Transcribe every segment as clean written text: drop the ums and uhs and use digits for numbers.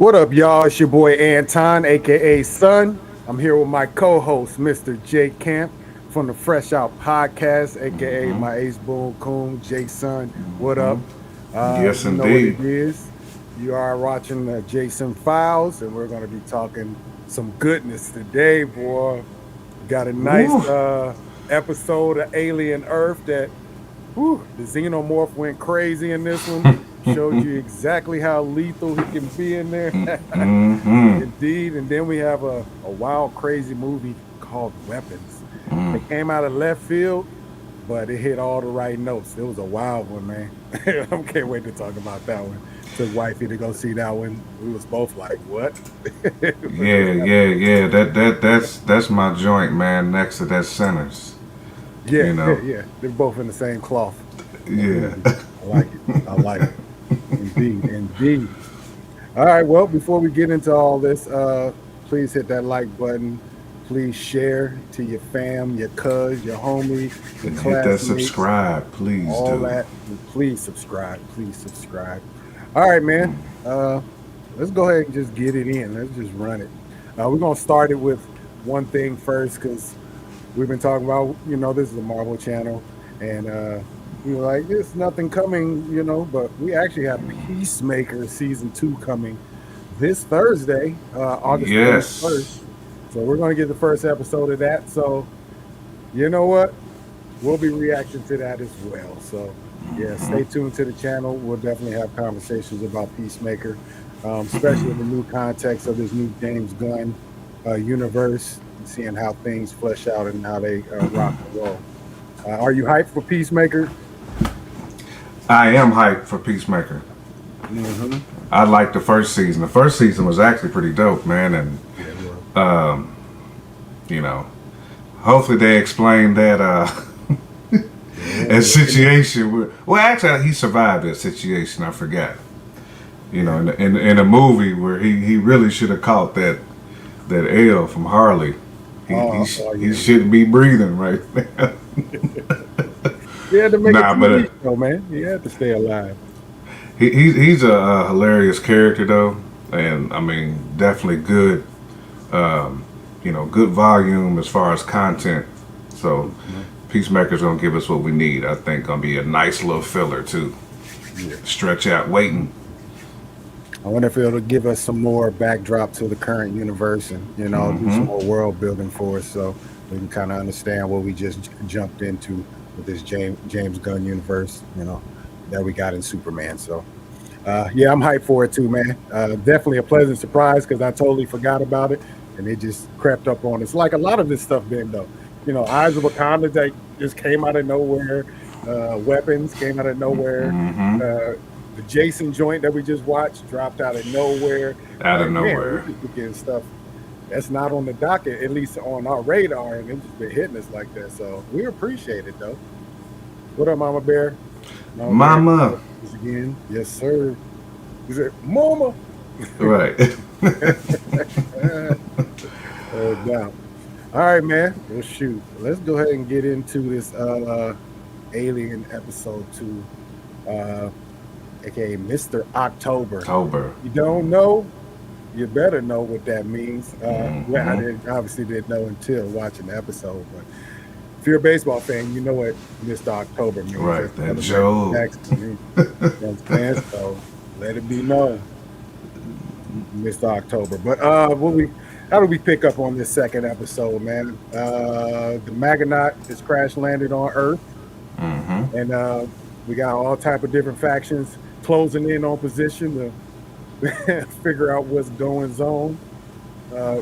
What up, y'all? It's your boy Anton, aka Sun. I'm here with my co-host, Mr. Jay Camp from the Fresh Out Podcast, aka Mm-hmm. my ace boom coon, Jason. What Mm-hmm. up? Yes, You know what indeed. it is. You are watching the Jason Files, and we're going to be talking some goodness today, boy. Got a nice Woo. episode of Alien Earth that the xenomorph went crazy in this one. Showed you exactly how lethal he can be in there. Mm-hmm. Indeed. And then we have a wild, crazy movie called Weapons. It came out of left field, but it hit all the right notes. It was a wild one, man. I can't wait to talk about that one. Took wifey to go see that one. We was both like, what? But it was Yeah. That's my joint, man. Next to that Sinners. yeah, You yeah, know. yeah. They're both in the same cloth. Yeah. Indeed. I like it. I like it. Indeed, indeed. All right. Well, before we get into all this, please hit that like button. Please share to your fam, your cuz, your homie, your And hit that classmates, subscribe, please all do. that. And please subscribe. Please subscribe. All right, man. Uh, let's go ahead and just get it in. Let's just run it. We're gonna start it with one thing first because we've been talking about, this is a Marvel channel, and we were like, there's nothing coming, but we actually have Peacemaker season 2 coming this Thursday, August 21st. Yes. So we're going to get the first episode of that. So, you know what? We'll be reacting to that as well. So, yeah, stay tuned to the channel. We'll definitely have conversations about Peacemaker, especially in the new context of this new James Gunn universe, seeing how things flesh out and how they rock and roll. Are you hyped for Peacemaker? I am hyped for Peacemaker. Mm-hmm. I liked the first season. The first season was actually pretty dope, man. And Yeah, well, um, you know, hopefully they explain that yeah, that situation. Well, actually, he survived that situation. I forgot. You know, yeah. in a movie where he really should have caught that L from Harley. He Yeah. shouldn't be breathing right now. He had to make a Nah, but TV show, man. He had to stay alive. he's a hilarious character though, and I mean definitely good. Um, good volume as far as content. So Mhm. Peacemaker's gonna give us what we need. I think gonna be a nice little filler too. Yeah. Stretch out waiting. I wonder if it'll give us some more backdrop to the current universe and, do some Hmm. more world building for us so we can kind of understand what we just jumped into with this James Gunn universe, that we got in Superman. So, yeah, I'm hyped for it too, man. Definitely a pleasant surprise because I totally forgot about it and it just crept up on us. Like a lot of this stuff been, though. Eyes of Wakanda that just came out of nowhere. Weapons came out of nowhere. Hmm. The Jason joint that we just watched dropped out of nowhere. Out of Like, man, we nowhere. just be getting stuff that's not on the docket, at least on our radar, and it's just been hitting us like that. So we appreciate it, though. What up, Mama Bear? Mama Bear Mama. is again. Yes, sir. Is it Mama? Right. Down. All right, man. Well, shoot. Let's go ahead and get into this Alien episode 2, uh, aka Mr. October. October. You don't know, you better know what that means. Well, I Hmm. obviously didn't know until watching the episode, but if you're a baseball fan, you know what Mr. October means. Right. That's That another Michael Joe. Jackson. You know what I'm saying? So let it be known, Mr. October. But how do we pick up on this second episode, man? The Maggonaut is crash landed on Earth, Hmm. and we got all type of different factions closing in on position to figure out what's going on. Uh,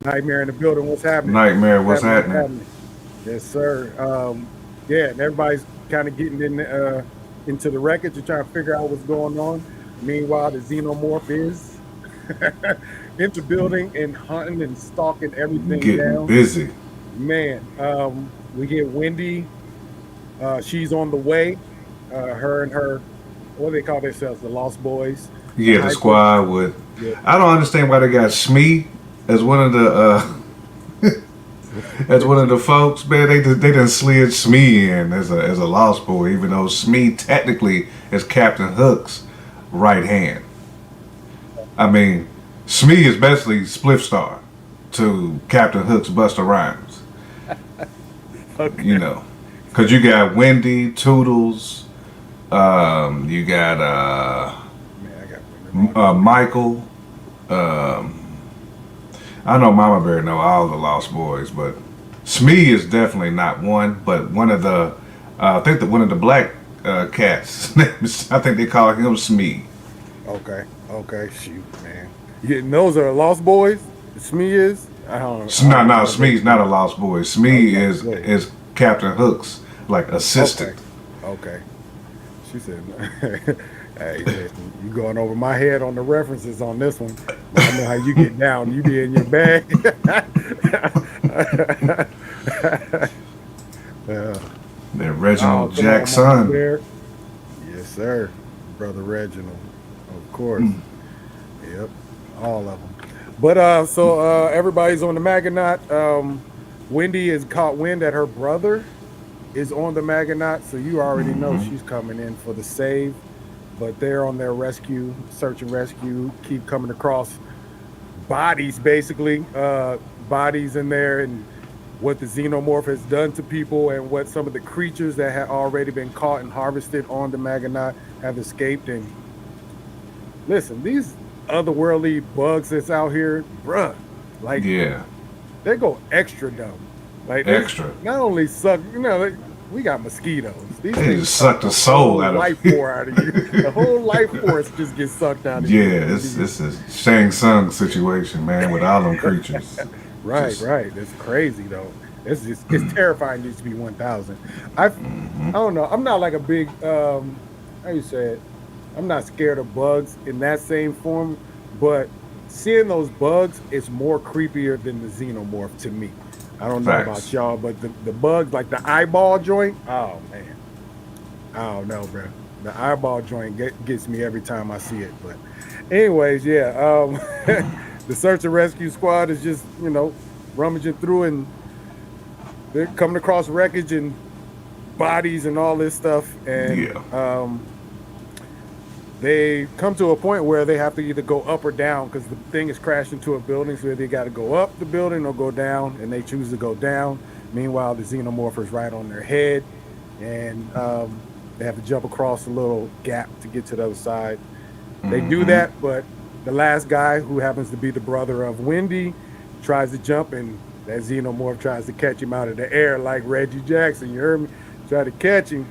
Nightmare in the building. What's happening? Nightmare. What's What's happening? What's happening? happening? Yes, sir. Yeah, and everybody's kind of getting into the wreckage to try to figure out what's going on. Meanwhile, the xenomorph is in the building and hunting and stalking everything Getting down. busy. Man, we get Wendy. She's on the way. Her and her, what do they call themselves? The Lost Boys. The Yeah, the hiker. squad with. Yeah. I don't understand why they got Smee as one of the as one of the folks. Man, they done slid Smee in as a lost boy, even though Smee technically is Captain Hook's right hand. I mean, Smee is basically Spliff Star to Captain Hook's Busta Rhymes. You Okay. know, because you got Wendy, Toodles, you got Man, I got women on here. Michael. I know Mama Bear know all the Lost Boys, but Smee is definitely not one. But one of the, I think that one of the black cats. I think they call him Smee. Okay. Okay. Shoot, man. Yeah, and those are Lost Boys. Smee is. I No, don't no, know those Smee's not a two. Lost Boy. Smee Okay. is Go ahead. is Captain Hook's like Okay. assistant. Okay. She said, "Hey, listen, you going over my head on the references on this one, but I know how you get down. You be in your bag." uh, Then oh, Reginald come on, Mama Jackson. Bear. Yes, sir, brother Reginald. Of course. Yep, all of them. But everybody's on the Magonaut. Wendy has caught wind that her brother is on the Magonaut, so you already know she's coming in for the save. But they're on their rescue, search and rescue, keep coming across bodies, basically, bodies in there, and what the xenomorph has done to people, and what some of the creatures that had already been caught and harvested on the Magonaut have escaped. And listen, these otherworldly bugs that's out here, bruh, like Yeah, they go extra dumb. Like they extra. not only suck, we got mosquitoes. These They things just suck sucked the the soul whole out of life you. force out of you. The whole life force just gets sucked out of you Yeah, with it's these. it's a Shang Tsung situation, man, with all them creatures. Right, Just right. It's crazy though. It's terrifying just to be 1,000. I don't know. I'm not like a big how you say it. I'm not scared of bugs in that same form, but seeing those bugs is more creepier than the xenomorph to me. I don't know about facts. y'all, but the bugs like the eyeball joint, oh man, I don't know, bro. The eyeball joint gets me every time I see it. But anyways, yeah, the search and rescue squad is just rummaging through, and they're coming across wreckage and bodies and all this stuff, and Yeah, they come to a point where they have to either go up or down because the thing is crashed into a building. So they got to go up the building or go down, and they choose to go down. Meanwhile, the xenomorph is right on their head, and they have to jump across a little gap to get to the other side. They do that, but the last guy, who happens to be the brother of Wendy, tries to jump, and that xenomorph tries to catch him out of the air like Reggie Jackson. You heard me? Try to catch him,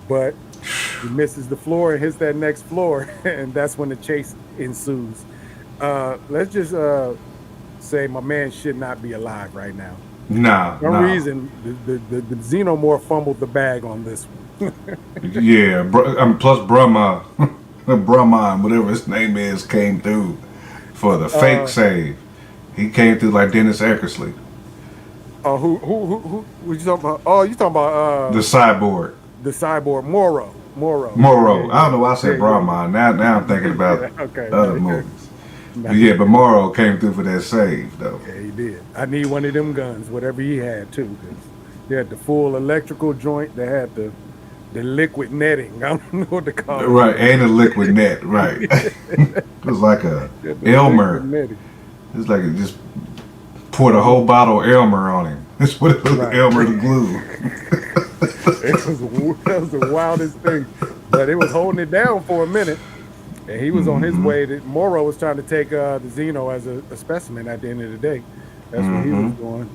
but he misses the floor and hits that next floor, and that's when the chase ensues. Let's just say my man should not be alive right now. nah, For some nah. reason, the xenomorph fumbled the bag on this one. Yeah, plus Brahma, Brahman, whatever his name is, came through for the fake uh, save. He came through like Dennis Eckersley, who you talking about? Oh, you talking about the cyborg. the cyborg Moro. Moro. I don't know why I Yeah, said yeah, Brahman. Now I'm thinking yeah. about Okay, other no, movies. no, But yeah, but Moro came through for that save though. yeah, he did. I need one of them guns, whatever he had too, because they had the full electrical joint. They had the liquid netting. I don't know what to call it. Right, and a liquid net. Right, it was like a They had the liquid Elmer. netting. It's like it just poured a whole bottle of Elmer on him. That's what it was, Right. Elmer the glue. That was the wildest thing, but it was holding it down for a minute, and he was on his way. To, Moro was trying to take the Xeno as a specimen. At the end of the day, that's what he was doing.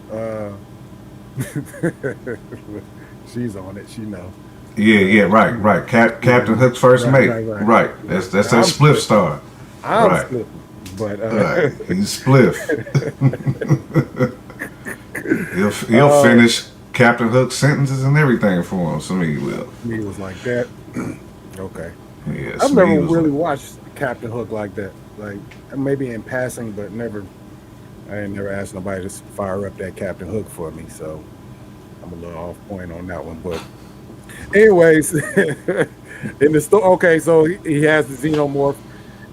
She's on it. She know. Yeah, yeah, right, right. Captain Hook's first Right, mate. right, right. Right. That's that I'm spliff slipping. star. I'm Right. slipping, but Right. He's spliff. He'll uh, finish Captain Hook's sentences and everything for him. Smee will. me was like that. Okay, Yeah, I've never Smee was really like, watched Captain Hook like that. Like maybe in passing, but never. I ain't never asked nobody to fire up that Captain Hook for me, so I'm a little off point on that one. But anyways, in the store, okay, so he has the xenomorph,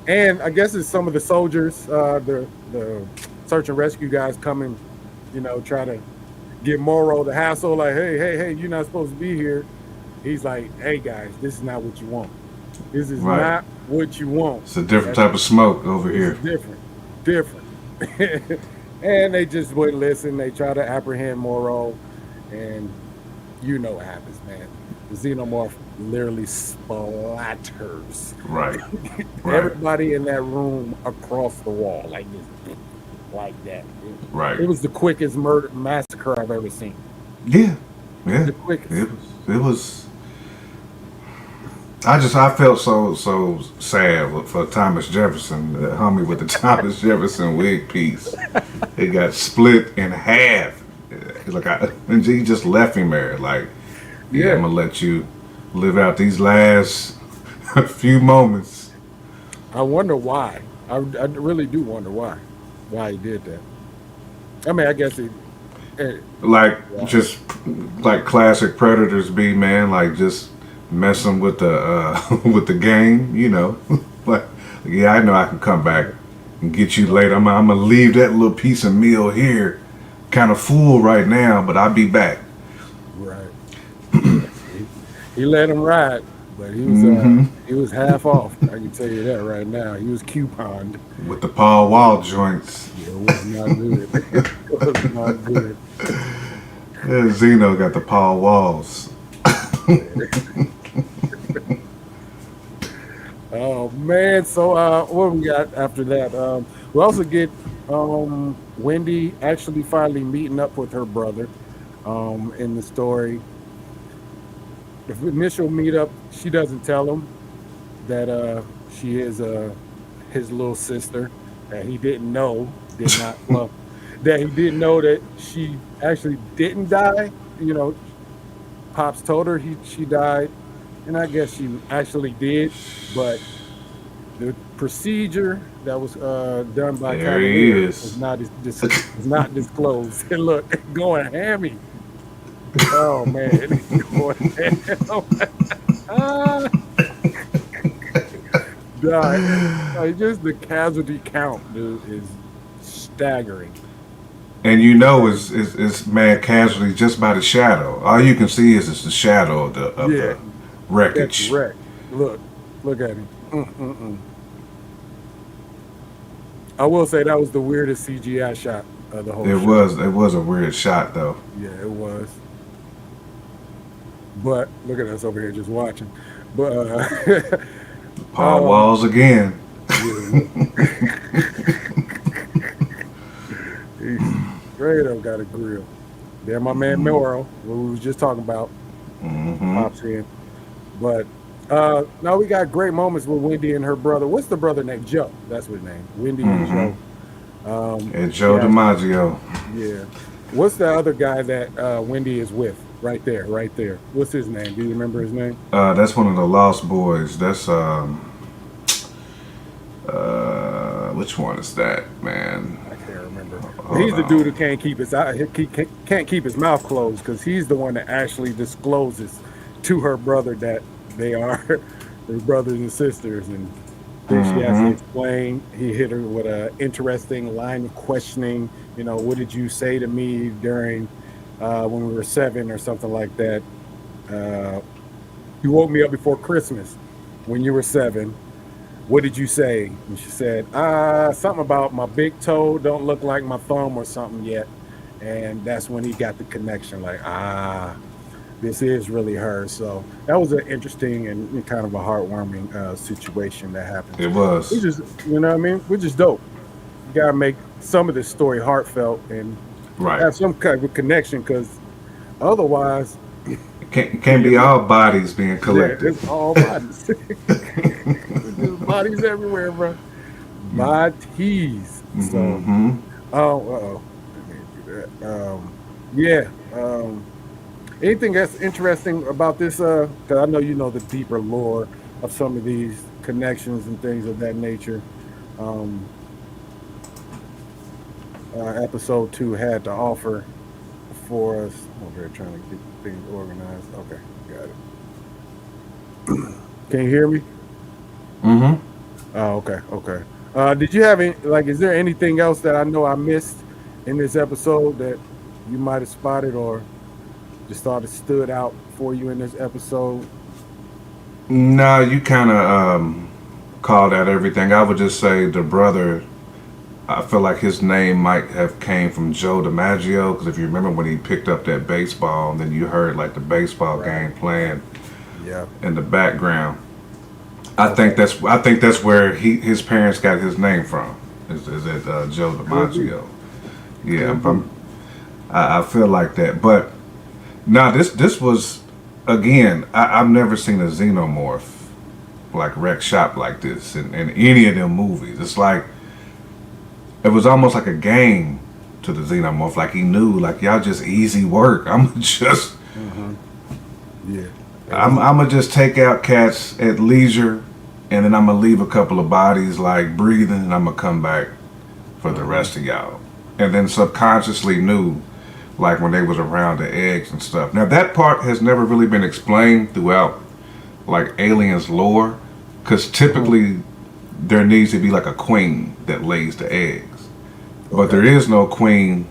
and I guess it's some of the soldiers, the search and rescue guys coming, try to give Moro the hassle, like, hey, you're not supposed to be here. He's like, hey guys, this is not what you want. This is right. not what you want. It's a different That's type of smoke over it's here. different. And they just wouldn't listen. They try to apprehend Moro, and you know what happens, man. The xenomorph literally splatters Right, right, everybody in that room across the wall, like this, like that. right. It was the quickest murder massacre I've ever seen. Yeah, yeah. The quickest. It was. I felt so sad for Thomas Jefferson, the homie with the Thomas Jefferson wig piece. It got split in half. He's like, and he just left him there. Like, yeah, I'm Yeah, gonna let you live out these last few moments. I wonder why. I really do wonder why he did that. I mean, I guess it Like, yeah, just like classic predators be, man. Like, just messing with the with the game, you know. Like, yeah, I know I can come back and get you later. I'm gonna leave that little piece of meal here, kind of full right now, but I'll be back. right. Yeah, he let him ride, but Hmm. he was half off. I can tell you that right now. He was couponed. With the Paul Wall joints. Yeah, it was not good. It was not good. Yeah, Zeno got the Paul Walls. Oh man, so what we got after that? We also get Wendy actually finally meeting up with her brother. In the story, the initial meetup, she doesn't tell him that she is his little sister that he didn't know, did not well, that he didn't know that she actually didn't die. You know, Pops told her she died, and I guess she actually did, but the procedure that was done by There he Cavalier is. is not disclosed. And look, going hammy. Oh man, going ham. Ah, just the casualty count, dude, is staggering. And you know Staggering. it's mad casualty just by the shadow. All you can see is the shadow of Yeah, the that's wreckage. wreck. Look at him. Mm-mm-mm. I will say that was the weirdest CGI shot of the whole show. It was a weird shot though. Yeah, it was. But look at us over here just watching. But Paul um, Walls again. yeah, look, he straight up got a grill. There, my man Moro, what we was just talking about, Hmm. pops in. But now we got great moments with Wendy and her brother. What's the brother named Joe? That's what his name. Wendy and Hmm. Joe. And Joe Yeah, DiMaggio. yeah. What's the other guy that Wendy is with? Right there, right there. What's his name? Do you remember his name? That's one of the Lost Boys. That's which one is that, man? I can't remember. But Hold he's the dude on. who can't keep his can't keep his mouth closed because he's the one that actually discloses to her brother that they are their brothers and sisters, and then she has to Hmm. explain. He hit her with a interesting line of questioning. You know, what did you say to me during when we were 7 or something like that? Uh, you woke me up before Christmas when you were 7. What did you say? And she said, something about my big toe don't look like my thumb or something yet. And that's when he got the connection, like, this is really her. So that was an interesting and kind of a heartwarming situation that happens. It was Which is, you know what I mean? Which is dope. You gotta make some of this story heartfelt and right. have some kind of connection, because otherwise, Can't you be know, all bodies being yeah, collected. it's all bodies. There's bodies everywhere, bro. Bodies. So, Hmm. oh, I can't do that. Yeah. Anything that's interesting about this? Because I know you know the deeper lore of some of these connections and things of that nature. Um, episode 2 had to offer for us. I'm over here trying to get things organized. Okay, got it. Can you hear me? Hmm. Oh, okay, okay. Did you have any, like, is there anything else that I know I missed in this episode that you might have spotted or just thought it stood out for you in this episode? No, you kind of called out everything. I would just say the brother. I feel like his name might have came from Joe DiMaggio because if you remember when he picked up that baseball and then you heard like the baseball Right. game playing Yeah. in the background. Okay. I think that's where his parents got his name from. Is it Joe Could be. DiMaggio? Yeah, Could be. I feel like that. But now this was again. I've never seen a xenomorph like wreck shop like this in any of them movies. It's like it was almost like a game to the xenomorph. Like he knew, like y'all just easy work. Hmm. Yeah. It was. I'm gonna just take out cats at leisure, and then I'm gonna leave a couple of bodies like breathing, and I'm gonna come back for the Hmm. rest of y'all. And then subconsciously knew, like when they was around the eggs and stuff. Now that part has never really been explained throughout like aliens lore, because Hmm. typically there needs to be like a queen that lays the eggs, but Okay. there is no queen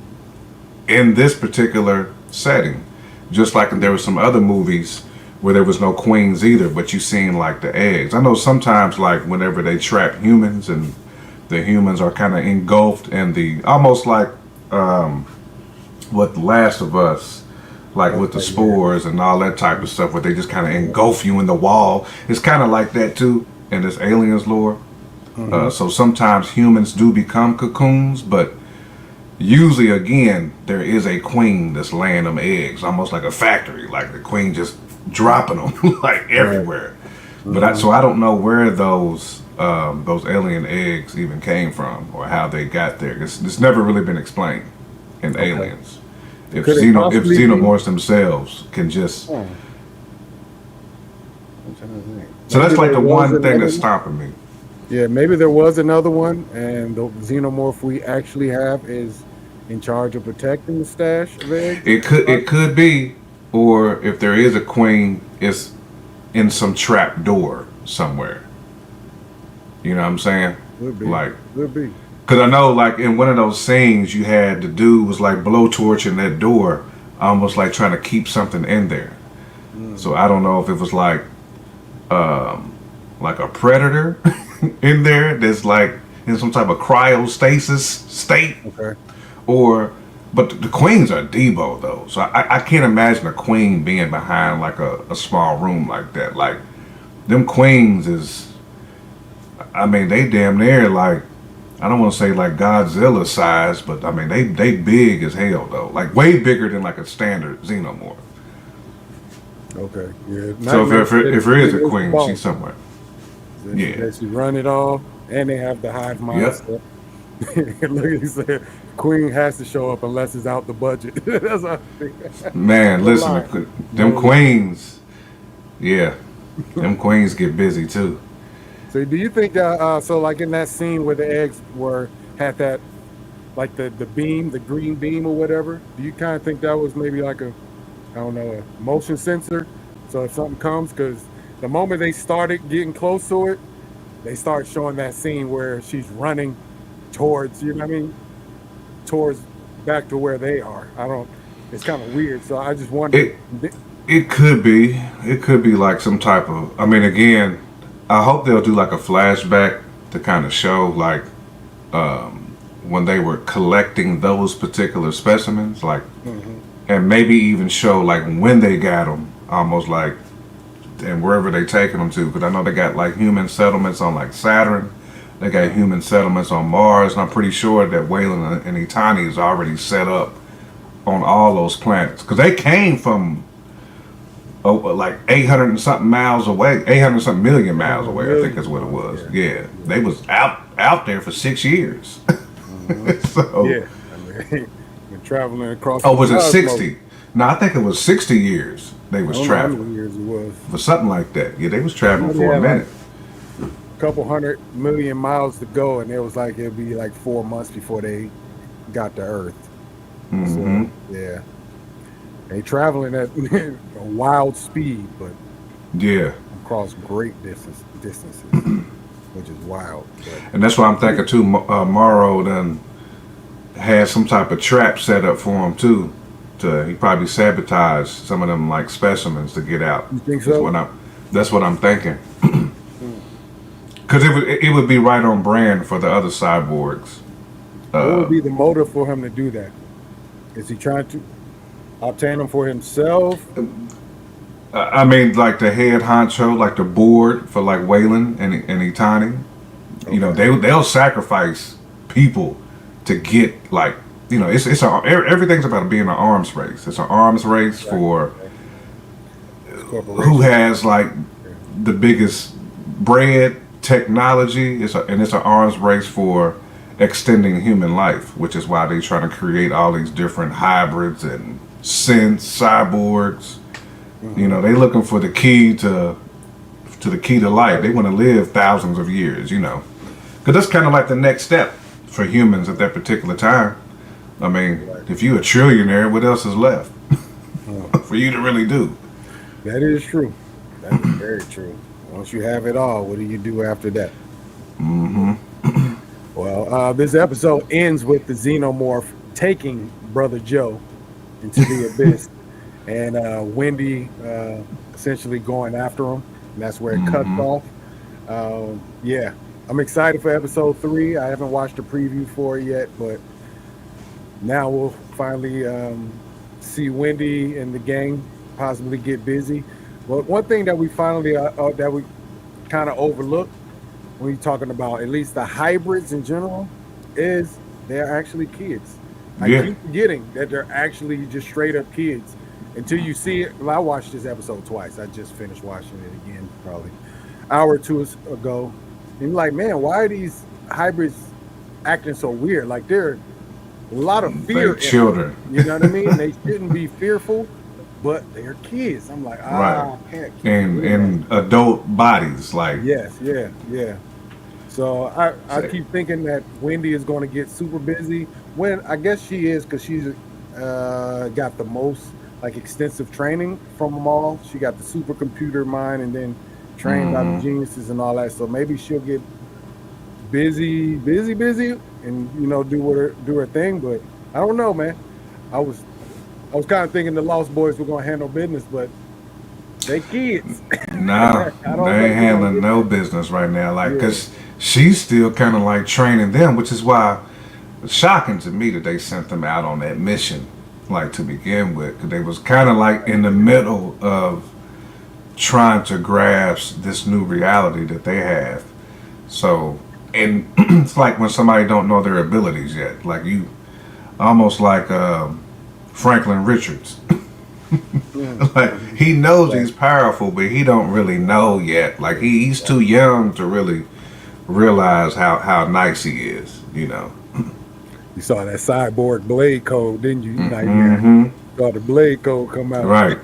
in this particular setting. Just like there were some other movies where there was no queens either, but you seen like the eggs. I know sometimes like whenever they trap humans and the humans are kind of engulfed in the almost like what The Last of Us, like with the Okay. Yeah. spores and all that type of stuff, where they just kind of engulf you in the wall. It's kind of like that too in this aliens lore. Hmm. So sometimes humans do become cocoons, but usually again there is a queen that's laying them eggs, almost like a factory, like the queen just dropping them like Right. everywhere. But Hmm. so I don't know where those alien eggs even came from or how they got there. It's never really been explained in Okay. Aliens. Could it If possibly be? xenomorphs themselves can just, Oh, I'm trying to think. so that's Maybe like there the was one thing another that's one. stopping me. Yeah, maybe there was another one, and the xenomorph we actually have is in charge of protecting the stash of eggs. It could be, or if there is a queen, it's in some trap door somewhere. You know what I'm saying? Would be. Like, Would be. cause I know like in one of those scenes you had the dude was like blowtorching that door, almost like trying to keep something in there. Mm, So I don't know if it was like a predator in there that's like in some type of cryostasis state, okay. or but the queens are Debo though, so I can't imagine a queen being behind like a small room like that. Like them queens is, I mean they damn near like, I don't want to say like Godzilla size, but I mean they big as hell though, like way bigger than like a standard xenomorph. Okay. Yeah. So Nightmare said if it, there is it a is the queen, she's boss. somewhere. Yeah. That she run it all, and they have the hive mind Yep. stuff. Look, he said Queen has to show up unless it's out the budget. That's what I think. Man, No listen, lie. them No lie. queens, yeah, them queens get busy too. So do you think so like in that scene where the eggs were had that like the beam, the green beam or whatever, do you kind of think that was maybe like a I don't know, a motion sensor? So if something comes, because the moment they started getting close to it, they start showing that scene where she's running towards, you know what I mean, towards back to where they are. I don't. It's kind of weird. So I just wonder. It it could be like some type of. I mean, again, I hope they'll do like a flashback to kind of show like when they were collecting those particular specimens, like, Hmm. and maybe even show like when they got them, almost like, and wherever they taking them to, because I know they got like human settlements on like Saturn, they got human settlements on Mars, and I'm pretty sure that Waylon and Itani is already set up on all those planets, because they came from like 800 and something miles away, 800 something million miles away, I think 800 million that's what it miles. was. Yeah. Yeah, Yeah. they was out there for 6 years. Hmm. So, Yeah. I mean, been traveling across oh, the was it cosmos. 60? No, I think it was 60 years they I was don't know how many traveling years it was. for something like that. Yeah, they was I traveling know they for a had like minute. a couple 100 million miles to go, and it was like it'd be like 4 months before they got to Earth. Hmm. So yeah, they traveling at a wild speed, but Yeah, across great distances, which is wild. But and that's why I'm thinking too. Morrow done had some type of trap set up for him too. He probably sabotaged some of them like specimens to get out. you think Is so? what I'm. That's what I'm thinking. Mm. Because it would be right on brand for the other cyborgs. What would Uh, be the motive for him to do that? Is he trying to obtain them for himself? I mean, like the head honcho, like the board for like Waylon and Itani. Okay. They'll sacrifice people to get like everything's about being an arms race. It's an arms race Right. for Okay. It's who corporation. has like Yeah. the biggest bread technology. It's an arms race for extending human life, which is why they try to create all these different hybrids and synths, cyborgs. Hmm. They looking for the key to the key to life. They want to live thousands of years. Because that's kind of like the next step for humans at that particular time. I mean, Right. if you're a trillionaire, what else is left Huh. for you to really do? That is true. That is very true. Once you have it all, what do you do after that? Mm-hmm. Well, this episode ends with the xenomorph taking Brother Joe into the abyss, and Wendy essentially going after him. And that's where it cuts Mm-hmm. off. Yeah, I'm excited for episode 3. I haven't watched the preview for it yet, but now we'll finally see Wendy and the gang possibly get busy. But one thing that we finally that we kind of overlooked when you're talking about at least the hybrids in general is they're actually kids. I Yeah. keep forgetting that they're actually just straight up kids until you see it. Well, I watched this episode twice. I just finished watching it again probably hour or two ago. And you're like, man, why are these hybrids acting so weird? Like they're a lot of They fear in them. children, You know what I mean? They shouldn't be fearful, but they're kids. I'm like, right? I can't keep And forgetting that. in adult bodies, like Yes, yeah, yeah. So I say, keep thinking that Wendy is going to get super busy. When I guess she is because she's got the most like extensive training from them all. She got the supercomputer mind and then trained by the mm-hmm. geniuses and all that. So maybe she'll get busy, busy, busy, and do her thing. But I don't know, man. I was I was kind of thinking the Lost Boys were going to handle business, but they kids. Nah, I don't they know ain't if we're gonna handling get no that. business right now. Like, Yeah. cause she's still kind of like training them, which is why it's shocking to me that they sent them out on that mission, like to begin with, cause they was kind of like in the middle of trying to grasp this new reality that they have. So, and it's like when somebody don't know their abilities yet, like you, almost like Franklin Richards. Like Mhm. he knows Right. he's powerful, but he don't really know yet. Like he's Right. too young to really realize how nice he is. You saw that cyborg blade code, didn't you, Nightmare? Mm-hmm. Saw the blade code come out. Right.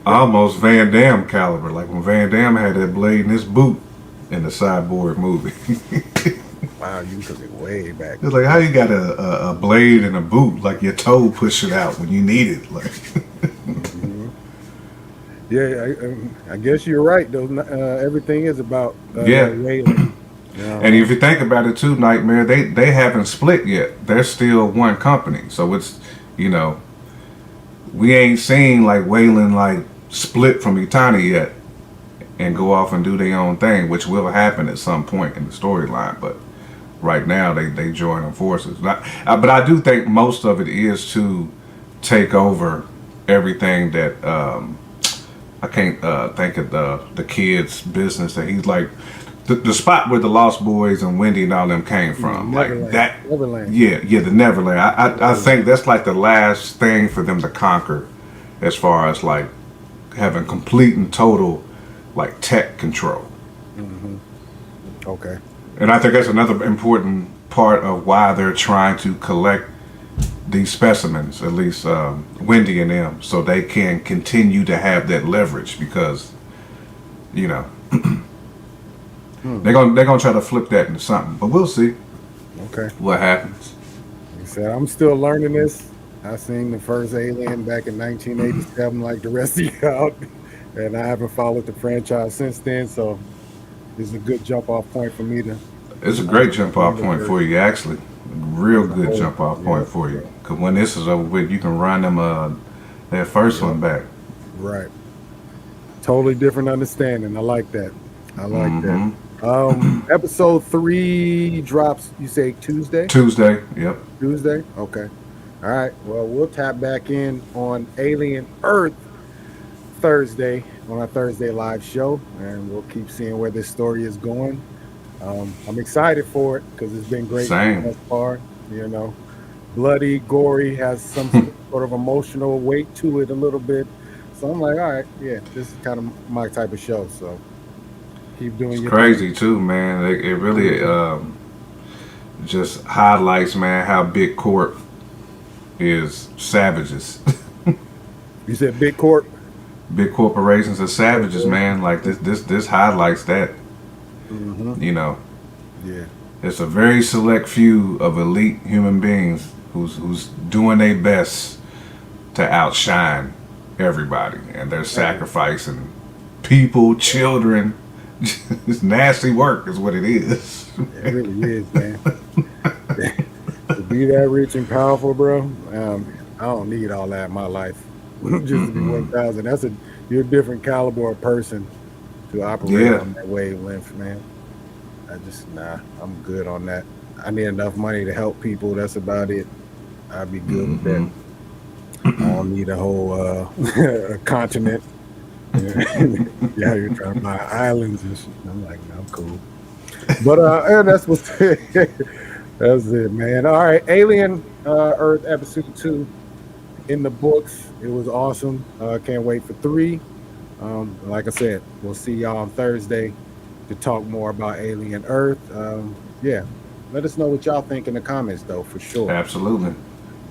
Almost Van Damme caliber, like when Van Damme had that blade in his boot in the Cyborg movie. Wow, you took it way back. It's like how you got a blade in a boot, like your toe push it out when you need it. Like, Hmm. Yeah, I guess you're right. Though everything is about yeah. Waylon. And Uh-huh. if you think about it too, Nightmare, they haven't split yet. They're still one company. So it's, you know, we ain't seen like Waylon like split from Itani yet and go off and do their own thing, which will happen at some point in the storyline. But right now they join forces. But I do think most of it is to take over everything that I can't think of the kid's business that he's like the spot where the Lost Boys and Wendy and all them came from, like Neverland. that. Neverland. Yeah, the Neverland. I think Neverland. that's like the last thing for them to conquer, as far as like having complete and total like tech control. Hmm. Okay. And I think that's another important part of why they're trying to collect these specimens, at least Wendy and them, so they can continue to have that leverage because, you know, Hmm. they're gonna try to flip that into something. But we'll see Okay. what happens. He said, I'm still learning this. I seen the first Alien back in 1987, like the rest of y'all, and I haven't followed the franchise since then. So this is a good jump off point for me to It's a great jump off point for you, actually. A real good oh, jump off yeah, point for yeah, you. Because when this is over with, you can run them that first yeah, one back. right. Totally different understanding. I like that. I like that. Episode 3 drops. You say Tuesday? Tuesday. Yep. Tuesday. Okay. All right. Well, we'll tap back in on Alien Earth Thursday on our Thursday live show, and we'll keep seeing where this story is going. I'm excited for it because it's been great Same. thus far. You know, bloody, gory, has some sort of emotional weight to it a little bit. So I'm like, all right, yeah, this is kind of my type of show. So keep doing It's your thing. crazy too, man. It really Mhm. just highlights, man, how big corp is savages. You said Big Court. Big corporations are savages, man. Like this highlights that. Mm-hmm. You know, Yeah. it's a very select few of elite human beings who's doing their best to outshine everybody, and they're Right. sacrificing people, children. It's nasty work, is what it is. It really is, man. To be that rich and powerful, bro. I don't need all that in my life. Just to be Mm-mm. 1,000. You're a different caliber of person to operate Yeah. on that wavelength, man. I'm good on that. I need enough money to help people. That's about it. I'd be good with that. Hmm. I don't need a whole continent. Yeah, yeah, you're trying to buy islands and shit. I'm like, no, I'm cool. But and that's what that's it, man. All right, Alien Earth episode 2 in the books. It was awesome. Can't wait for 3. Like I said, we'll see y'all on Thursday to talk more about Alien Earth. Yeah, let us know what y'all think in the comments, though, for sure. Absolutely.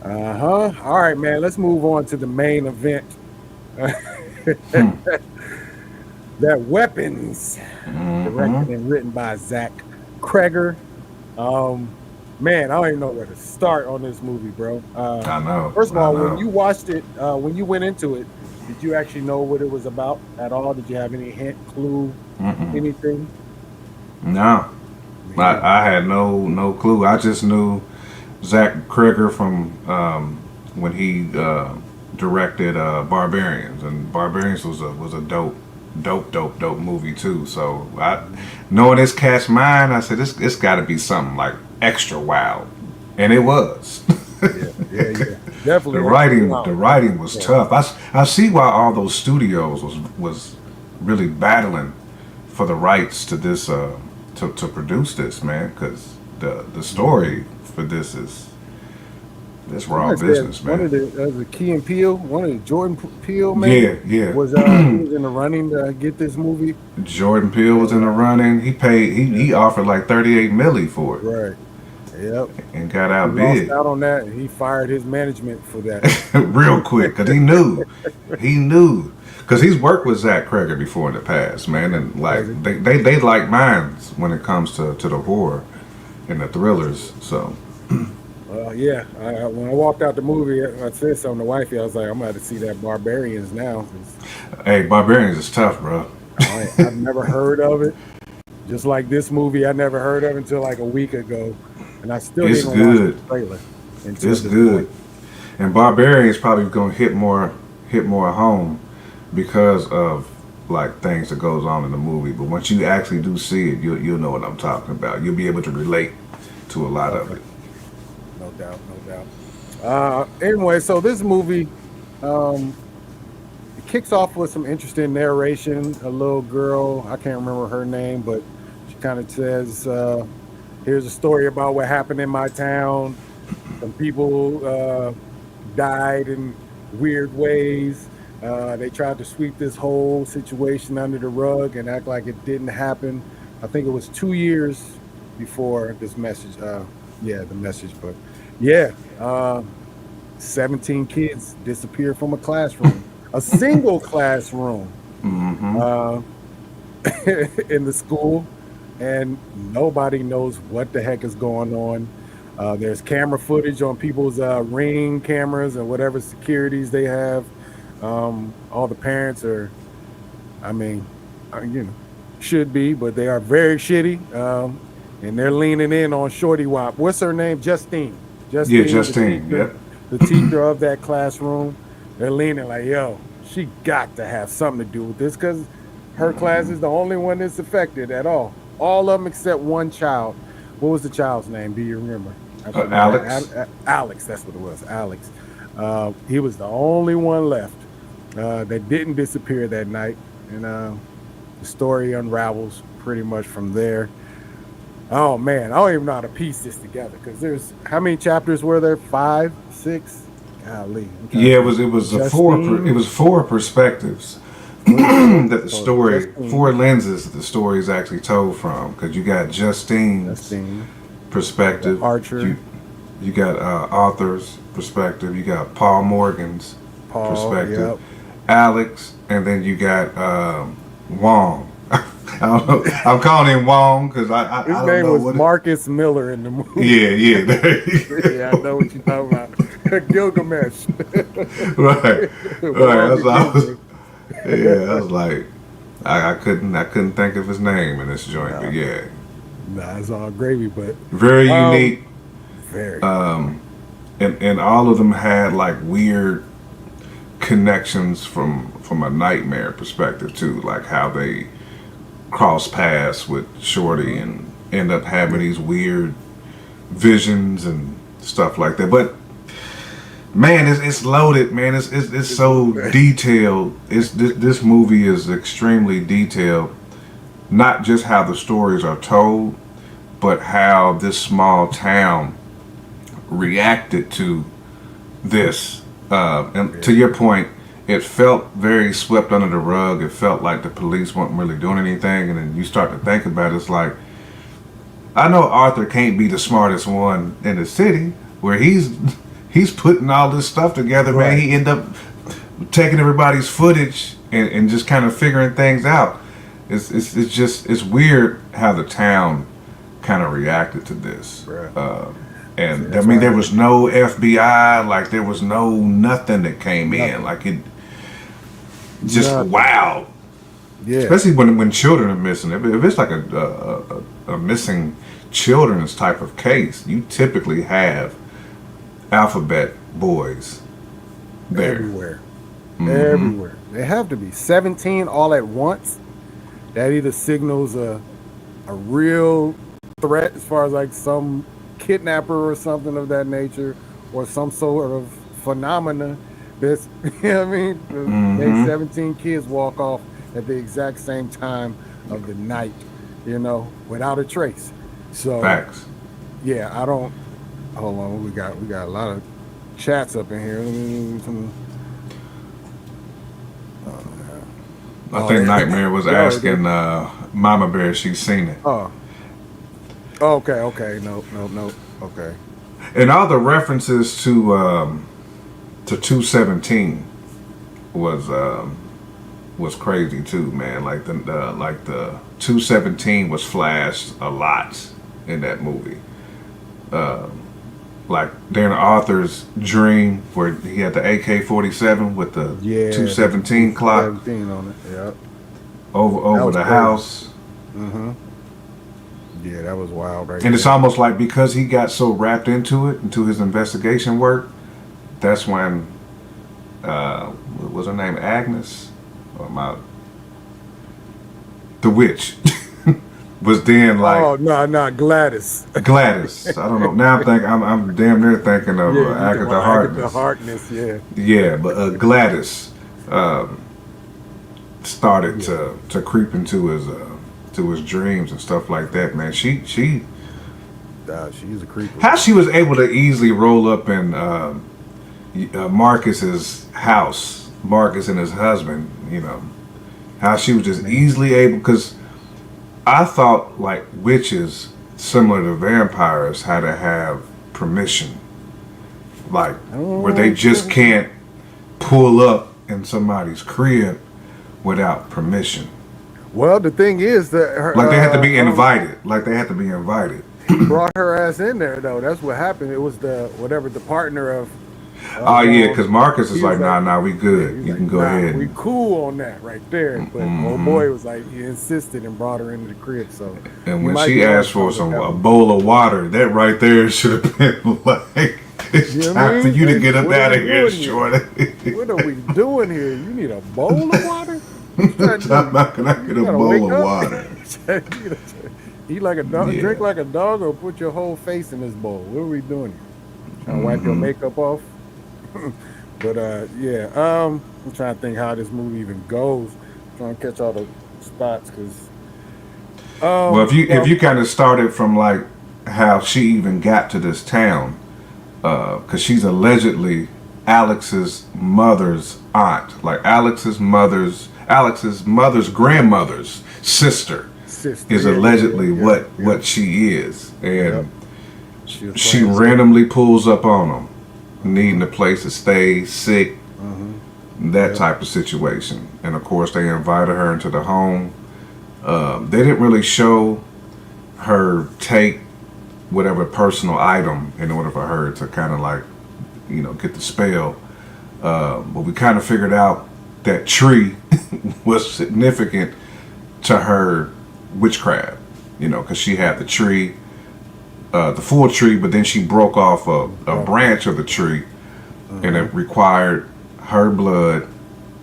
All right, man. Let's move on to the main event. Hmm. That Weapons, Hmm. directed and written by Zach Kreger. Um, Man, I don't even know where to start on this movie, bro. I know. First of I all, when know. you watched it, when you went into it, did you actually know what it was about at all? Did you have any hint, clue, Mm-mm. anything? No, Me neither. I had no clue. I just knew Zach Krieger from when he directed Barbarians, and Barbarians was a dope movie too. So Mhm. knowing this cast mind, I said it's got to be something like extra wild, and it was. Yeah. Definitely extra The wild. writing was Yeah. tough. I see why all those studios was really battling for the rights to this to produce this, man, because the Mhm. story for this is this raw Somebody said business, one man. of the Key and Peele, one of the Jordan Peele, maybe Yeah. was he was in the running to get this movie. Jordan Peele was in the Uh, running. He paid. yeah, He offered like 38 milli for it right. Yep. and got He lost outbid out on that, and he fired his management for that. real quick because he knew because he's worked with Zach Kreger before in the past, man, and like Was he? they like minds when it comes to the horror and the thrillers. So Yeah. When I walked out the movie, I said something to wifey. I was like, I'm gonna have to see that Barbarians now, 'cause hey, Barbarians is tough, bro. I've never heard of it. Just like this movie, I never heard of until like a week ago, and I still It's didn't watch the good. trailer until It's this point. good. And Barbarians probably gonna hit more home because of like things that goes on in the movie. But once you actually do see it, you'll know what I'm talking about. You'll be able to relate to a lot of Okay, it. no doubt, no doubt. Anyway, so this movie, um, it kicks off with some interesting narration. A little girl, I can't remember her name, but she kind of says, "Here's a story about what happened in my town. Some people died in weird ways. They tried to sweep this whole situation under the rug and act like it didn't happen. I think it was 2 years before this message. Yeah, the message. But yeah, 17 kids disappeared from a classroom, a single classroom Hmm. uh, in the school, and nobody knows what the heck is going on. There's camera footage on people's ring cameras and whatever securities they have. All the parents are, I mean, should be, but they are very shitty. And they're leaning in on Shorty Wop. What's her name? Justine. Yeah, Justine, Justine. Yep. the teacher of that classroom. They're leaning like, yo, she got to have something to do with this because Her class is the only one that's affected at all. All of them except one child. What was the child's name? Do you remember? I forgot. Alex. Alex, that's what it was. Alex. He was the only one left that didn't disappear that night. And the story unravels pretty much from there. Oh man, I don't even know how to piece this together because there's how many chapters were there? 5, 6? Golly. Yeah, it was a four. It was four perspectives that the story, four lenses that the story is actually told from. Because you got Justine's perspective, Archer. You got Arthur's perspective. You got Paul Morgan's perspective, Yep. Alex, and then you got Wong. I don't know. I'm calling him Wong because I His don't name know was what Marcus Miller in the movie. Yeah. Yeah, I know what you're talking about. Gilgamesh. Right. That's what I was like, I couldn't think of his name in this joint, but yeah, Nah, it's all gravy, but very unique. very. And all of them had like weird connections from a nightmare perspective too, like how they cross paths with Shorty and end up having these weird visions and stuff like that. But man, it's loaded, man. It's so detailed. This movie is extremely detailed. Not just how the stories are told, but how this small town reacted to this. And to your point, it felt very swept under the rug. It felt like the police weren't really doing anything. And then you start to think about it, it's like, I know Arthur can't be the smartest one in the city, where he's putting all this stuff together, Right. man. He end up taking everybody's footage and just kind of figuring things out. It's weird how the town kind of reacted to this. Right. And See, I mean, right. there was no FBI, like there was no nothing that came in, like it just Nothing. wow. Yeah. Especially when children are missing. If it's like a missing children's type of case, you typically have alphabet boys there. Everywhere. Mhm. Everywhere. They have to be 17 all at once. That either signals a real threat as far as like some kidnapper or something of that nature, or some sort of phenomena that's, you know what I mean? Make 17 kids walk off at the exact same time of the night, you know, without a trace. So Facts. yeah, I don't. Hold on, we got a lot of chats up in here. I think Nightmare was Yeah, asking Mama Bear if she's seen it. Oh, okay, no, okay. And all the references to 217 was crazy too, man. Like the 217 was flashed a lot in that movie. Like during Arthur's dream where he had the AK-47 with the 217 clock 17 on it. Yeah. over was the crazy. house. Yeah, that was wild, right? And it's there. almost like because he got so wrapped into it, into his investigation work, that's when what was her name, Agnes, or the witch, was then like Oh no, Gladys. Gladys. I don't know. Now I'm damn near thinking of Agatha Agatha Harkness. Harkness, yeah. Yeah, but Gladys started to creep into his dreams and stuff like that. Man, she She's a creeper. how she was able to easily roll up in Marcus's house, Marcus and his husband. You know, how she was just easily able, because I thought like witches, similar to vampires, had to have permission, like where they just can't pull up in somebody's crib without permission. Well, the thing is that her, Like they had to be invited. Like they had to be invited. he brought her ass in there though. That's what happened. It was the partner of. Oh yeah, because Marcus is he like, was nah, we good. he's You like, can go nah, ahead. We cool on that right there. But old boy was like, he insisted and brought her into the crib. So And you when might she be asked onto for something a with bowl of water, that right there should have been like, it's You know what I time for mean? you to Like, get up what are out of we here, doing here? shorty. that. What are we doing here? You need a bowl of water? What you trying to Talking do? about, can I get You a gotta bowl wake of up. water? Eat like a dog, drink Yeah. like a dog, or put your whole face in this bowl. What are we doing here? Trying to wipe your Mm-hmm. makeup off? But yeah. I'm trying to think how this movie even goes. Trying to catch all the spots because Well, if well, you kind of started from like how she even got to this town, because she's allegedly Alex's mother's aunt, like Alex's mother's grandmother's sister sister. is Yeah, yeah, yeah, allegedly yeah, what she is, yep. and She was she playing sick. randomly pulls up on them, needing Mm-hmm. a place to stay, sick, Mm-hmm. that Yep. type of situation. And of course, they invited her into the home. They didn't really show her take whatever personal item in order for her to kind of like, get the spell. But we kind of figured out that tree was significant to her witchcraft, because she had the tree, the full tree, but then she broke off a Broke off. branch of the tree, and Mm-hmm. it required her blood,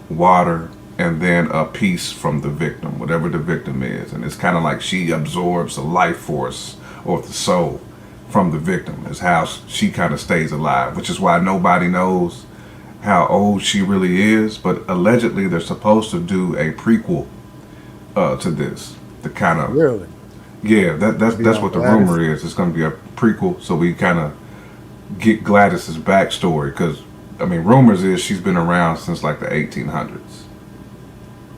water, and then a piece from the victim, whatever the victim is. And it's kind of like she absorbs the life force or the soul from the victim, is how she kind of stays alive, which is why nobody knows how old she really is. But allegedly, they're supposed to do a prequel to this. The kind of, Really? yeah, Be that's on what the Gladys. rumor is. It's going to be a prequel, so we kind of get Gladys's backstory, because I mean, rumors is she's been around since like the 1800s.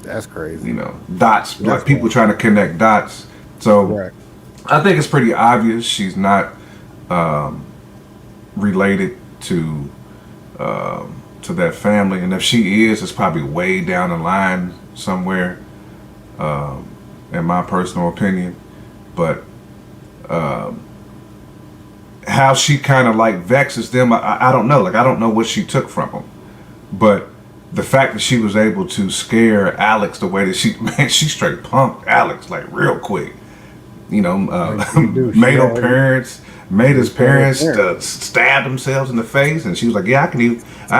That's crazy. Dots, That's like people wild. trying to connect dots. So Right. I think it's pretty obvious she's not related to that family, and if she is, it's probably way down the line somewhere, in my personal opinion. But how she kind of like vexes them, I don't know. Like, I don't know what she took from them, but the fact that she was able to scare Alex the way that she, man, she straight punked Alex like real quick. Like she do. She Made her had parents, made his her parents parents. stab themselves in the face, and she was like, "Yeah, I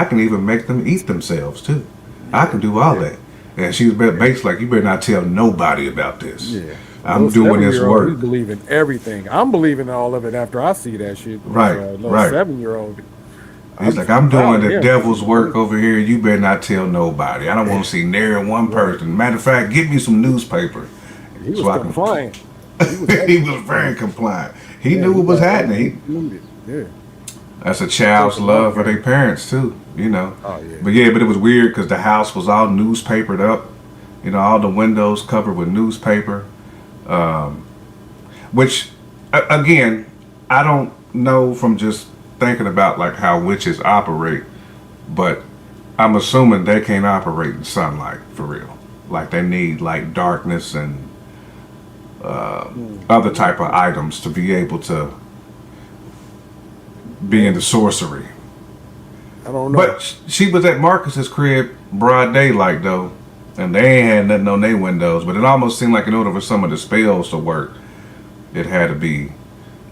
can even make them eat themselves too. I Yeah. can do all Yeah. that." And she was basically like, "You better not tell nobody about this. Yeah. I'm Little doing this 7-year old, he's work." believing everything. I'm believing all of it after I see that shit. As Right, a little right. 7-year old, He's like, I'm "I'm proud doing of the him because devil's he work believed. over here. You better not tell nobody. I don't want to see nary one Right. person. Matter of fact, give me some newspaper And he was so I can." compliant. He was He extra was very compliant. compliant. He Yeah, knew he what was got happening. everything he needed. Yeah. That's a He took child's the love love for their game. parents too. Oh yeah. But yeah, but it was weird because the house was all newspapered up. All the windows covered with newspaper. Which, again, I don't know from just thinking about like how witches operate, but I'm assuming they can't operate in sunlight for real. Like they need like darkness and other Mhm. type of items to be able to be into sorcery. I don't know. But she was at Marcus's crib broad daylight though, and they ain't had nothing on their windows. But it almost seemed like in order for some of the spells to work, it had to be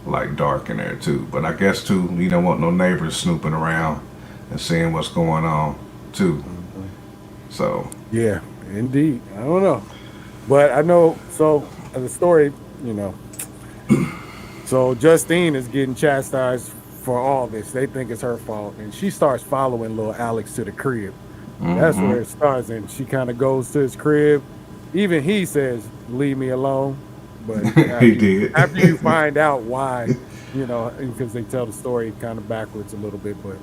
like dark in there too. But I guess too, you don't want no neighbors snooping around and seeing what's going on too. Mhm. So Yeah, indeed. I don't know, but I know. So the story, you know. So Justine is getting chastised for all this. They think it's her fault, and she starts following little Alex to the crib. That's hmm where it starts, and she kind of goes to his crib. Even he says, "Leave me alone." But he did. after you find out why, because they tell the story kind of backwards a little bit. But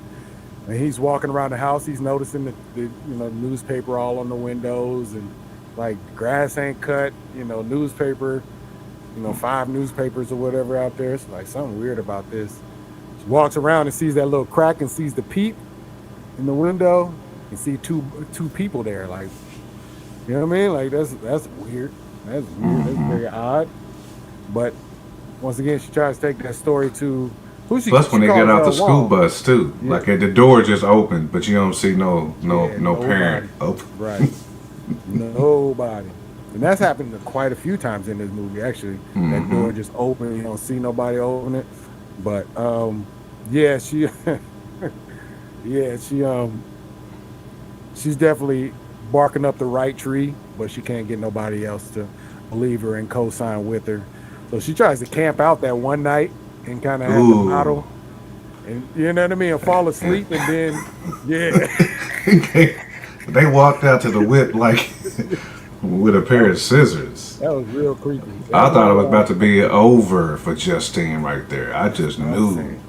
and he's walking around the house, he's noticing the newspaper all on the windows, and like grass ain't cut. Newspaper. 5 newspapers or whatever out there. It's like something weird about this. She walks around and sees that little crack and sees the peep in the window and see two people there. Like, you know what I mean? Like that's weird. That's weird. That's hmm very odd. But once again, she tries to take that story to who she Plus, when she they get calls out the school Wong. bus too, Yeah, like at the door just opened, but you don't see yeah, no parent nobody. open. Right, nobody. And that's happened quite a few times in this movie. Actually, that door hmm just open. You don't see nobody open it. But yeah, she yeah, she's definitely barking up the right tree, but she can't get nobody else to believe her and co-sign with her. So she tries to camp out that one night and kind of have the Ooh. bottle, and you know what I mean, and fall And asleep, and then yeah, they walked out to the whip like with a that pair of was scissors. that was real creepy. I That thought it little was about to be over for Justine right there. I just I was knew. saying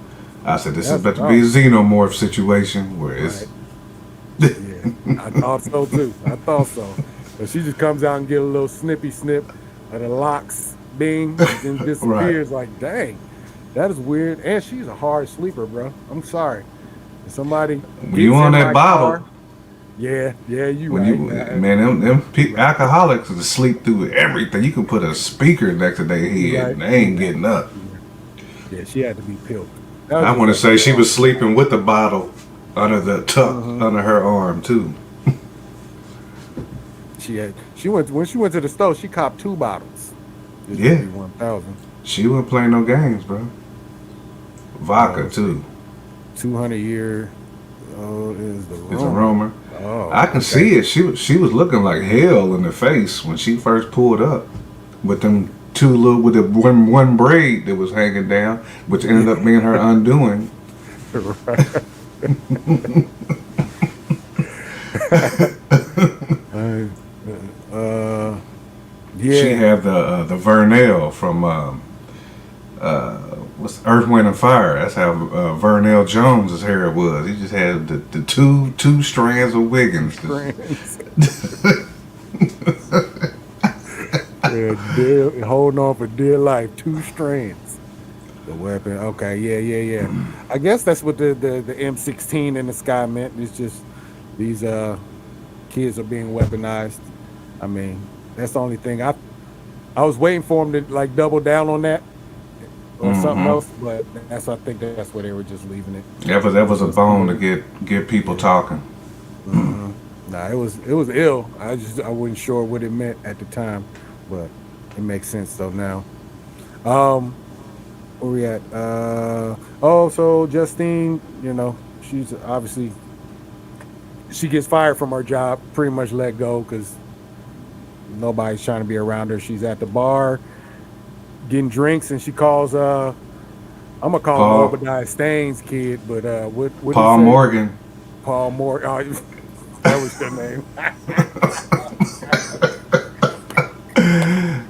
I said, this is that's about to be a dumb, xenomorph situation where it's. right? Yeah, I thought so too. I thought so. But she just comes out and get a little snippy snip of the locks, bing, and then Right. disappears. Like, dang, that is weird. And she's a hard sleeper, bro. I'm sorry. If somebody When you gets on in that my bottle, car, yeah, yeah, you when you, right. man, them You right. alcoholics will sleep through everything. You can put a speaker next to their You head right. and they You ain't right. getting up. You right. Yeah, she had to be pilled. That was I just want to a say she bizarre. was sleeping with the bottle under the tuck Hmm. under her arm too. She went when she went to the store. She copped 2 bottles. Just to Yeah, be 1,000. she wasn't playing no games, bro. Vodka Let's see. too. 200-year. Oh, is the It's a rumor. rumor. Oh, I can okay. see it. She was looking like hell in the face when she first pulled up with them two little with the one braid that was hanging down, which ended up being her undoing. Right. Uh, uh, She yeah. had the Vernell from uh, what's Earth, Wind and Fire. That's how Vernell Jones's hair was. He just had the two strands of Two Wiggins. strands. Yeah, holding on for dear life. 2 strands. The weapon. Okay. Yeah. Yeah. Yeah. I guess that's what the M16 in the sky meant. It's just these kids are being weaponized. I mean, that's the only thing. I was waiting for them to like double down on that or something Hmm. else, but I think that's where they were just leaving it. That was It's a just bone to weird. get people Yeah. talking. Hmm. Nah, it was ill. I wasn't sure what it meant at the time, but it makes sense though now. Um, where we at? Oh, so Justine, she's obviously she gets fired from her job, pretty much let go because nobody's trying to be around her. She's at the bar getting drinks, and she calls I'm gonna call him Paul Obadiah Staines' kid, but what he Paul say? Morgan. Paul Moore. Oh, that was your name.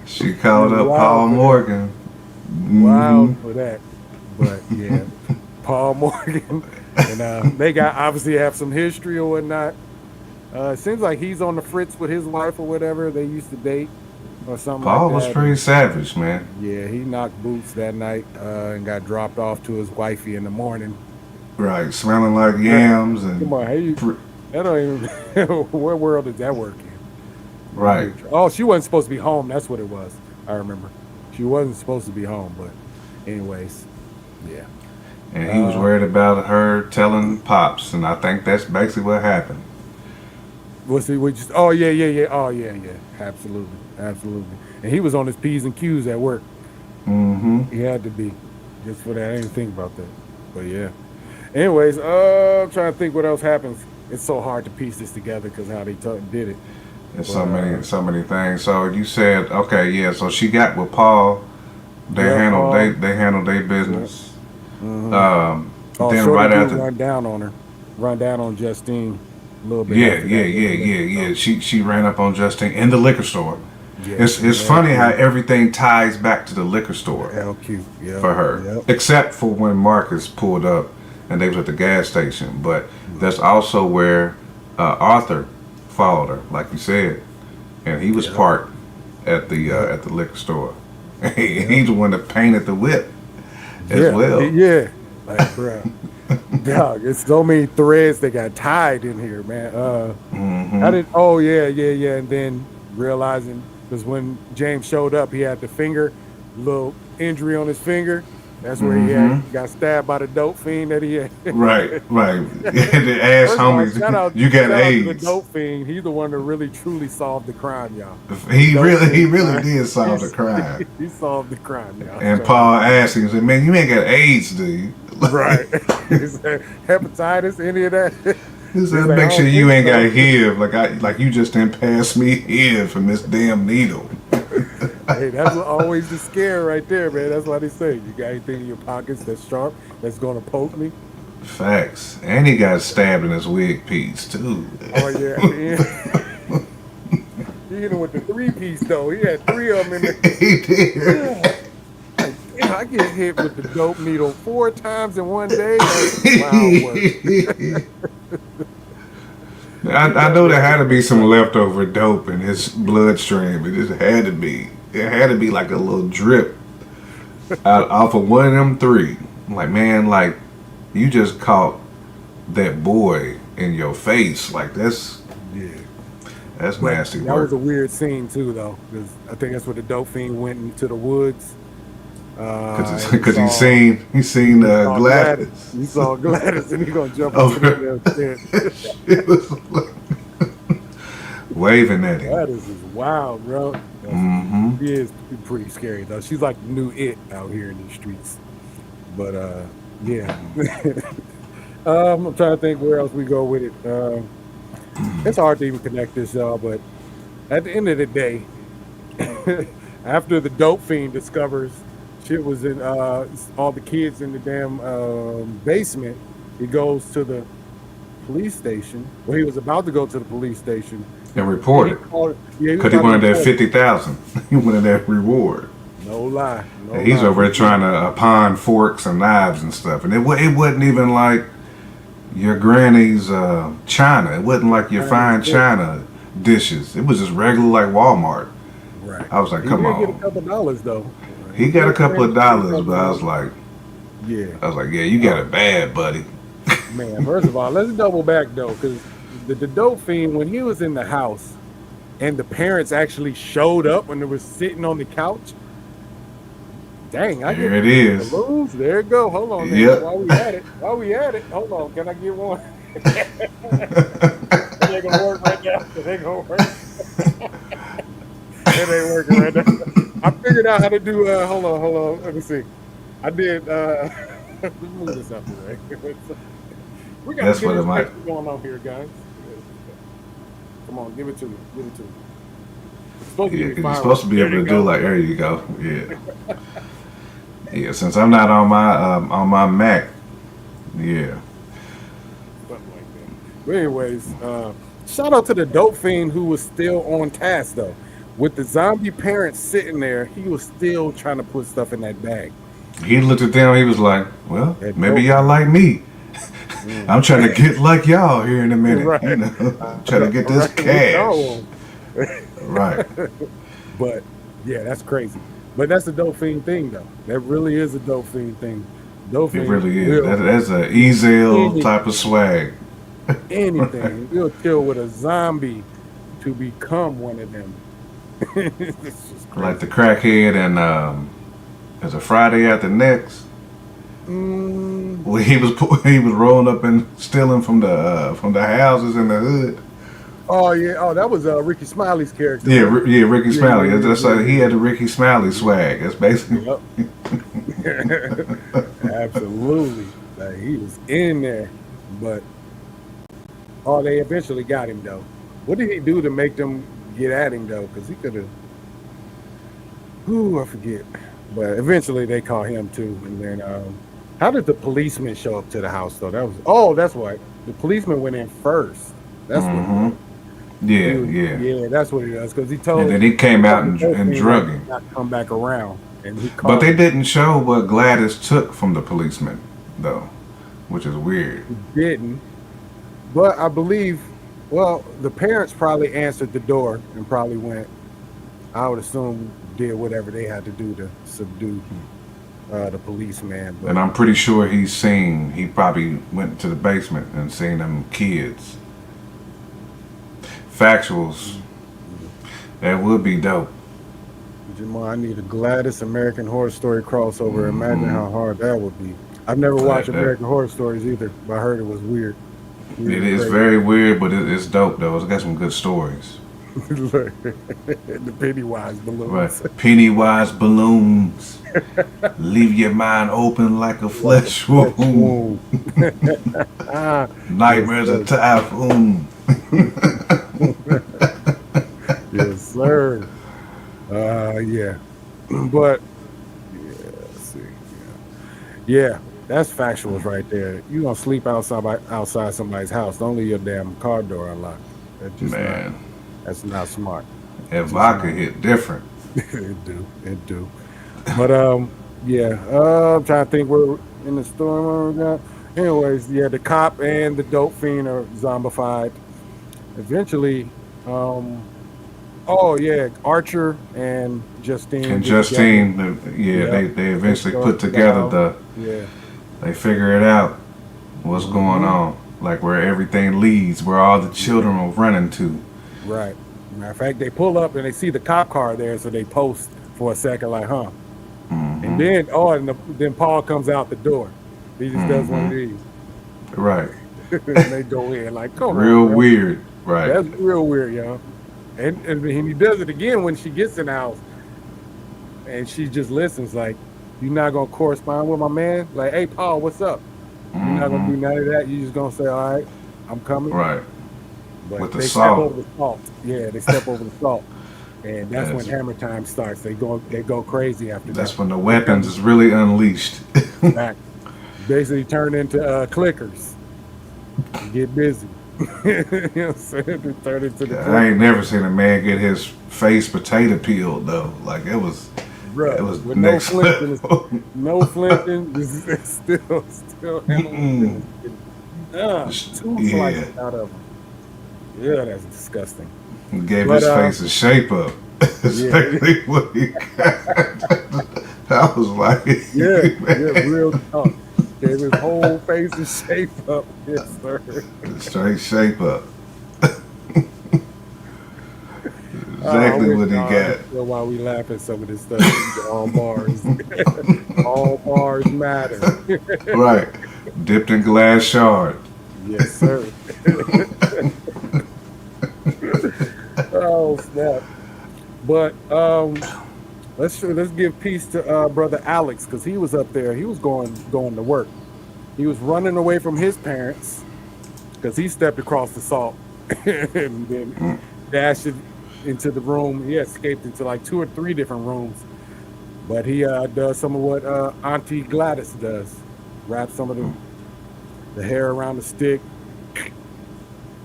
She You called up wild Paul for that. Morgan. Wild Hmm. for that. But yeah, Paul Morgan, and they got obviously have some history or whatnot. It seems like he's on the fritz with his wife or whatever. They used to date or something like Paul was that. pretty And savage, man. yeah, he knocked boots that night and got dropped off to his wifey in the morning. Right, smelling like Bruh, yams come and on, hey, fr- that don't even. What world does that work in? When you right. get oh, she wasn't supposed to be home. That's what it was. I remember. She wasn't supposed to be home, but anyways, yeah. And he was Uh, worried about her telling pops, and I think that's basically what happened. what's he? We just. Oh yeah, yeah, yeah. Oh yeah, yeah. Absolutely, absolutely. And he was on his p's and q's at work. Mm-hmm. He had to be, just for that. I didn't think about that, but yeah. Anyways, I'm trying to think what else happens. It's so hard to piece this together because how they did it. And But so many things. So you said, okay, yeah. So she got with Paul. They yeah, handled Paul. they handled their Yeah. business. Hmm. Oh, Then Shorty right do after, run down on Justine a little bit yeah, after yeah, that with yeah, the liquor yeah, store. yeah. She ran up on Justine in the liquor store. Yeah, It's in funny how LQ. everything ties back to the liquor store LQ. Yep. for her, Yep. except for when Marcus pulled up and they was at the gas station. But Mm. that's also where Arthur followed her, like you said, and he was Yep. parked Yep. at the liquor store. Yep. He's the one that painted the whip as Yeah. well. Yeah. Like, bruh. Dog, it's so many threads that got tied in here, man. How Hmm. did? Oh yeah, yeah, yeah. And then realizing because when James showed up, he had the little injury on his finger. That's where Hmm. he got stabbed by the dope fiend that he had. Right, right. The ass First of all, homies, you got shout out to the AIDS. dope fiend. He's the one that really truly solved the crime, y'all. The He dope really, he fiend, really man. did solve the He's crime. he solved the crime, y'all. And Shout out Paul to him. asked him, he said, "Man, you ain't got AIDS, do you?" Right. Is that hepatitis, any of that? He He's said, like, I make sure don't you think ain't got so. HIV. Like you just didn't pass me HIV from this damn needle. Hey, that's always the scare right there, man. That's why they say you got anything in your pockets that's sharp that's gonna poke me. Facts. And he got stabbed in his wig piece too. Oh yeah, at the end, he hit him with the three piece though. He had three of them in there. He did. Yeah. Like, damn, I get hit with the dope needle 4 times in one day. That's wild work. He I know there definitely had to had be some some fun. leftover dope in his bloodstream. It just had to be. It had to be like a little drip out off of one of them three. I'm like, man, like you just caught that boy in your face. Like Yeah. that's But nasty that was work. a weird scene too, though, because I think that's where the dope fiend went into the woods, and Cause he seen he saw Gladys. Gladys. He saw Gladys, and he gonna jump into that Over damn tent. it was like waving at him. Gladys is wild, bro. Mm-hmm. She is pretty scary though. She's like the new it out here in the streets. But yeah. I'm trying to think where else we go with it. It's hard to even connect this, y'all, but at the end of the day, after the dope fiend discovers shit was in all the kids in the damn basement, he goes to the police station. Well, he was about to go to the police station. And And he reported. called, yeah, he was Cause he about to wanted that report it. 50,000. He wanted that reward. No lie, no And he's lie. over there trying to pawn forks and knives and stuff. And it wasn't even like your granny's china. It wasn't like your fine china dishes. It was just regular like Walmart. Right. I was like, He come did get a on. couple dollars though. He got a did couple of get a dollars, couple but dollars. Yeah. yeah, you got it bad, buddy. Man, first of all, let's double back though, because the dope fiend, when he was in the house and the parents actually showed up when they were sitting on the couch, dang, I Here get it is. balloons. There it go. Hold on, man. Yep. While we at it, hold on. Can I get one? It ain't gonna work right now. It ain't gonna work. It ain't working right now. I figured out how to do. Hold on. Let me see. I did. Let's move this out the way. We got a That's what it might. demonstration going on here, guys. Come on, give it to me. Give it to me. It's supposed to Yeah, be because you're fireworks. supposed to be There able you to do go. like there you go. Yeah. Yeah, since I'm not on my Mac, yeah. Something like that. But anyways, shout out to the dope fiend who was still on task though. With the zombie parents sitting there, he was still trying to put stuff in that bag. He looked at them, he was like, well, That maybe dope y'all fiend. like me. Mm. I'm trying to get like y'all here in a minute, you Right. know. Trying to get this Right. We cash. know. Right. But yeah, that's crazy. But that's a dope fiend thing though. That really is a dope fiend thing. Dope It fiend really is. will That's a Ezel type of anything, swag. anything. He'll kill with a zombie to become one of them. It's just Like the crazy. crackhead and there's a Friday after next. Mm, Well, he was rolling up and stealing from the houses in the hood. oh yeah. Oh, that was Ricky Smiley's character, Yeah, wasn't yeah, Ricky it? Yeah, Smiley. yeah, yeah, That's yeah, like he had yeah, the Ricky Smiley swag. That's basically. yeah. Yep. Absolutely. Like he was in there. But oh, they eventually got him though. What did he do to make them get at him though? Because he could have. Ooh, I forget. But eventually they caught him too. And then, how did the policeman show up to the house though? That was. Oh, that's right. The policeman went in first. That's what it Hmm. was. Yeah, yeah. Yeah, that's what it was. Because And then he came out the dope and fiend like drug him. not come back around, and he But caught they him. didn't show what Gladys took from the policeman, though, which is weird. He didn't. But I believe, well, the parents probably answered the door and probably went. I would assume did whatever they had to do to subdue the policeman. And But I'm pretty sure he probably went to the basement and seen them kids. Factuals, that would be dope. Jamal, I need a Gladys American Horror Story crossover. Imagine Hmm. how hard that would be. I've never watched That, American Horror Stories either, but I heard it was weird. Weird it and is crazy. very weird, but it's dope though. It's got some good stories. The Pennywise Right. balloons. Pennywise balloons. Leave your mind open like a Like a flesh flesh wound. wound. Ah, yes, Nightmares of sir. typhoon. Yes, sir. Yeah. But yeah, let's see. Yeah, that's factuals right there. You gonna sleep outside somebody's house? Don't leave your damn car door unlocked. That's just not. Man, That's not smart. that Just vodka not. hit different. It do. It do. But yeah. I'm trying to think where in the storm. Anyways, yeah, the cop and the dope fiend are zombified. Eventually, um, oh yeah, Archer and Justine And get together. Justine, yeah, Yep, they they eventually go put into the together house. Yeah. they figure it out, what's going Hmm. on, like where everything leads, where all the Yeah. children are running to. Right. Matter of fact, they pull up and they see the cop car there, so they post for a second, like, huh? And Hmm. then, then Paul comes out the door. He just does one of Hmm. these, Right. and they go in, like, come on, Real bro. weird. Right. That's real weird, yo. And he does it again when she gets in the house, and she just listens, like, "You not gonna correspond with my man? Like, hey, Paul, what's up? You're not gonna Hmm. do none of that. You just gonna say, all right, I'm coming." Right. But With the they step salt. over the salt. Yeah, they step over the salt, and that's when That's Hammer Time starts. They go crazy after that. that's when the They weapons turn is really unleashed. back, basically turn into clickers and get busy. You know what I'm saying? They turn into the I ain't clickers, never seen a man get his face potato peeled though. Like it bruh, was with no next flinching. level. No flinching. It's still Hammer Mm-mm. finished getting two slices Yeah, out of him. Yeah, that's disgusting. gave But his face a shape up, yeah, especially when he I was like, yeah, yeah, real talk. Gave his whole face a shape up. Yes, sir. straight shape up. I Exactly wish what he y'all got. understood why we laugh at some of this stuff. All bars, all bars matter. Right, dipped in glass shard. Yes, sir. Oh snap! But let's give peace to brother Alex because he was up there. He was going to work. He was running away from his parents because he stepped across the salt and then Mm, dashed it into the room. He escaped into like two or three different rooms, but he does some of what Auntie Gladys does: wrap some of mm. the hair around the stick,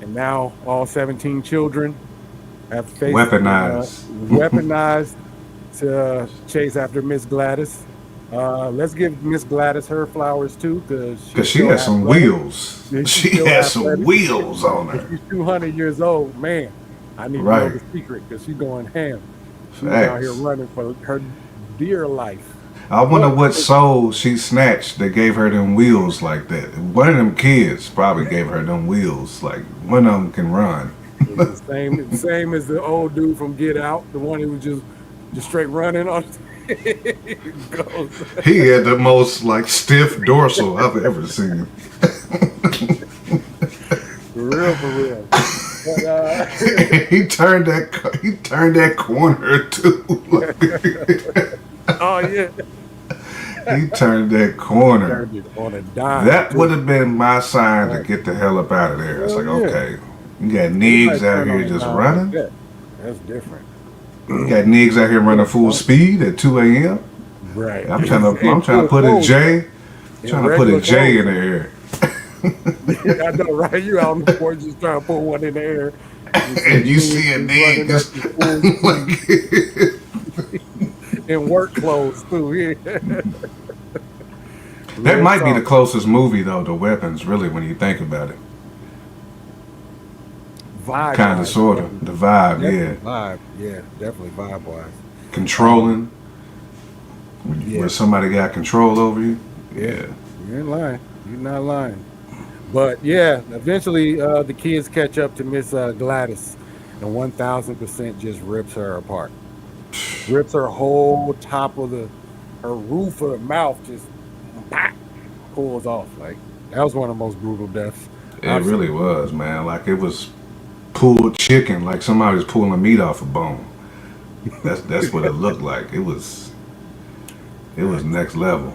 and now all 17 children have faces been Weaponized. weaponized to chase after Miss Gladys. Let's give Miss Gladys her flowers too, because Cause she's she still has some athletic. wheels. Yeah, she's She still has some athletic. wheels on If her. she's 200 years old, man, I need to know Right. the secret because she's going ham. She's out here Facts. running for her dear life. I wonder But what soul she snatched that gave her them wheels like that. One of them kids probably gave her them wheels. Like one of them can run. it's the same as the old dude from Get Out, the one who was just straight running on. Goes He had the most like stiff dorsal I've ever seen. for real. But He turned that corner too. oh yeah, He turned that corner. turned it on a dime That would too. have been my sign to Right. get the hell up out of there. It's Hell like, yeah. okay, you got Anybody niggas out turn here on a just dime like running. that? That's different. You got niggas out here running Real full talk. speed at 2 a.m. Right. I'm In trying to full put a clothes, right? J. In Trying to put a regular J clothes. in the air. I know, right? You out on the porch just trying to put one in the air. You see And you dudes see a just running nigga at you full speed in work clothes too. Yeah. that Real might be the talk. closest movie though to weapons, really, when you think about it. Vibe Kind of, wise, sort of. definitely, The vibe, definitely yeah. vibe. Yeah, definitely vibe wise. Um, Controlling, where yeah, somebody got control over you. yeah. Yeah. You ain't lying. You're not lying. But yeah, eventually the kids catch up to Miss Gladys, and 1,000% just rips her apart. Rips her whole top of her roof of the mouth, just pop, pulls off. Like that was one of the most brutal deaths It I've really seen. was, man. Like it was pulled chicken, like somebody was pulling meat off a bone. That's what it looked like. It was next level.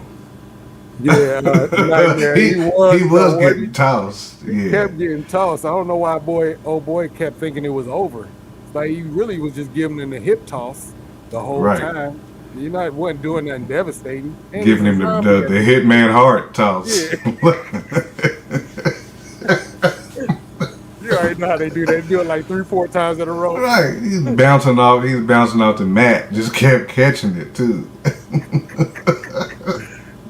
Yeah, nightmare. he He was he though. was What getting tossed. he Yeah. kept getting tossed. I don't know why old boy kept thinking it was over. It's like he really was just giving him the hip toss the whole Right. time. You know, it wasn't doing nothing devastating. And he's Giving a him zombie the at the hitman heart toss. yeah. You already know how they do. They do it like 3, 4 times in a row. Right. He's bouncing off the mat. Just kept catching it too.